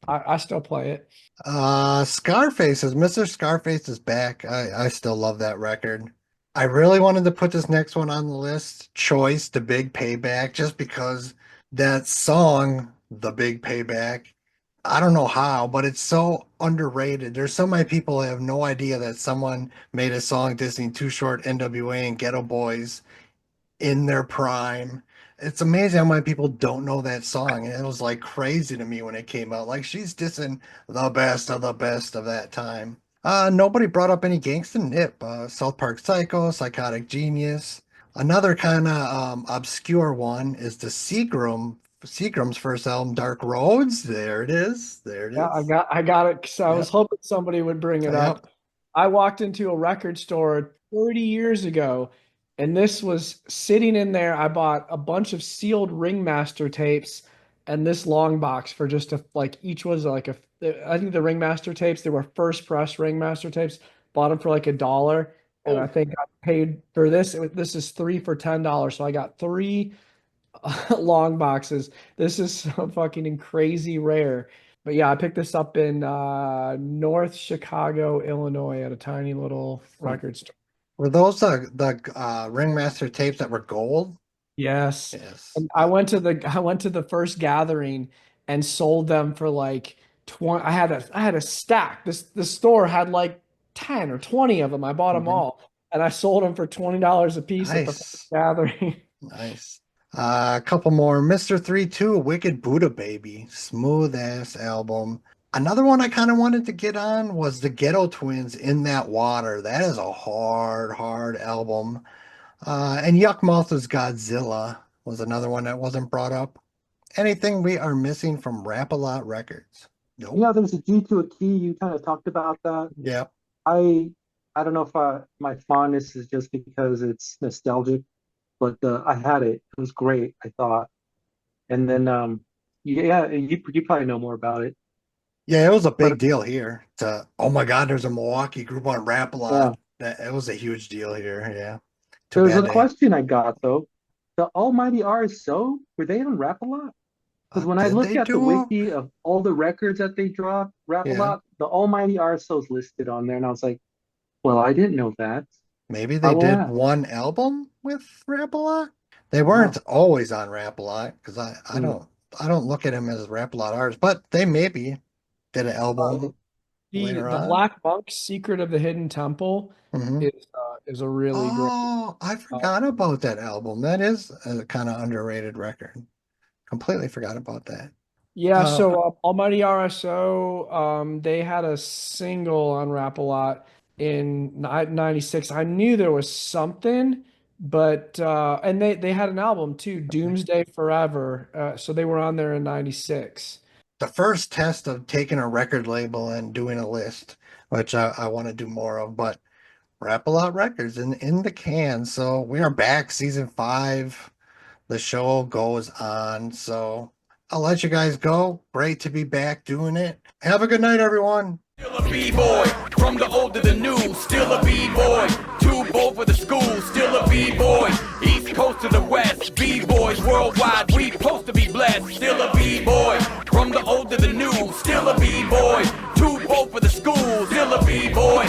S3: I still play it.
S2: Mr. Scarface is back. I still love that record. I really wanted to put this next one on the list, Choice, The Big Payback, just because that song, The Big Payback, I don't know how, but it's so underrated. There's so many people that have no idea that someone made a song dissing Too Short, NWA, and Ghetto Boys in their prime. It's amazing how many people don't know that song. And it was like crazy to me when it came out. Like she's dissing the best of that time. Nobody brought up any Gangsta Nip. South Park Psycho, Psychotic Genius. Another kind of obscure one is the Seagram's first album, Dark Roads. There it is. There it
S3: Yeah, I
S2: is.
S3: got it. So I was
S2: Yep.
S3: hoping somebody would bring it
S2: Yep.
S3: up. I walked into a record store 30 years ago, and this was sitting in there. I bought a bunch of sealed Ringmaster tapes and this long box for just like each was like I think the Ringmaster tapes, they were first press Ringmaster tapes, bought them for like $1. And I
S5: Oh,
S3: think I paid for this. This is three for $10. So I got three long boxes. This is so fucking crazy rare. But yeah, I picked this up in North Chicago, Illinois, at a tiny little record store.
S2: Were those the Ringmaster tapes that were gold?
S3: Yes.
S2: Yes.
S3: And I went to the first gathering and sold them for like 20. I had a stack. The store had like 10 or 20 of them. I bought them
S2: Mhm.
S3: all and I sold them for $20 a piece at the first
S2: Nice.
S3: gathering.
S2: Nice. A couple more. Mr. 3-2, Wicked Buddha Baby. Smooth ass album. Another one I kind of wanted to get on was the Ghetto Twins, In That Water. That is a hard, hard album. And Yuck Mouth's Godzilla was another one that wasn't brought up. Anything we are missing from Rap-A-Lot Records? Nope.
S5: there's a G to a key. You kind of talked about that.
S2: Yep.
S5: I I don't know if my fondness is just because it's nostalgic, but I had it. It was great, I thought. And then yeah, you probably know more about it.
S2: Yeah, it was a big
S5: But
S2: deal here. Oh my God, there's a Milwaukee group on
S5: yeah,
S2: Rap-A-Lot. That it was a huge deal here. Yeah. Too
S5: there was
S2: bad
S5: a
S2: they
S5: question I got though. The Almighty RSO, were they on Rap a Lot? Because when I
S2: did
S5: look
S2: they
S5: at the
S2: do?
S5: wiki of all the records that they dropped, Rap a
S2: Yeah.
S5: Lot, the Almighty RSO is listed on there, and I was like, well, I didn't know that.
S2: Maybe
S5: I
S2: they
S5: will
S2: did
S5: ask.
S2: one album with Rap-A-Lot. They
S5: Yeah.
S2: weren't always on Rap-A-Lot because I
S5: Mm.
S2: don't look at them as Rap-A-Lot artists, but they maybe did an
S3: Uh,
S2: album
S3: the
S2: later
S3: the
S2: on.
S3: Black Monk's Secret of the Hidden Temple
S2: Hmm.
S3: is a really great.
S2: Oh, I
S3: Uh,
S2: forgot about that album. That is a kind of underrated record. Completely forgot about that.
S3: yeah,
S2: Uh,
S3: so Almighty RSO, they had a single on Rap a Lot in 96. I knew there was something, but and they had an album too, Doomsday Forever. So they were on there in 96.
S2: the first test of taking a record label and doing a list, which I want to do more of, but Rap-A-Lot Records in the can. So we are back, season 5. The show goes on. So I'll let you guys go. Great to be back doing it. Have a good night, everyone.
S1: Still a B-boy, from the old to the new, still a B-boy. Too bold for the school, still a B-boy. East coast to the west, B-boys worldwide, we supposed to be blessed. Still a B-boy, from the old to the new, still a B-boy. Too bold for the school, still a B-boy.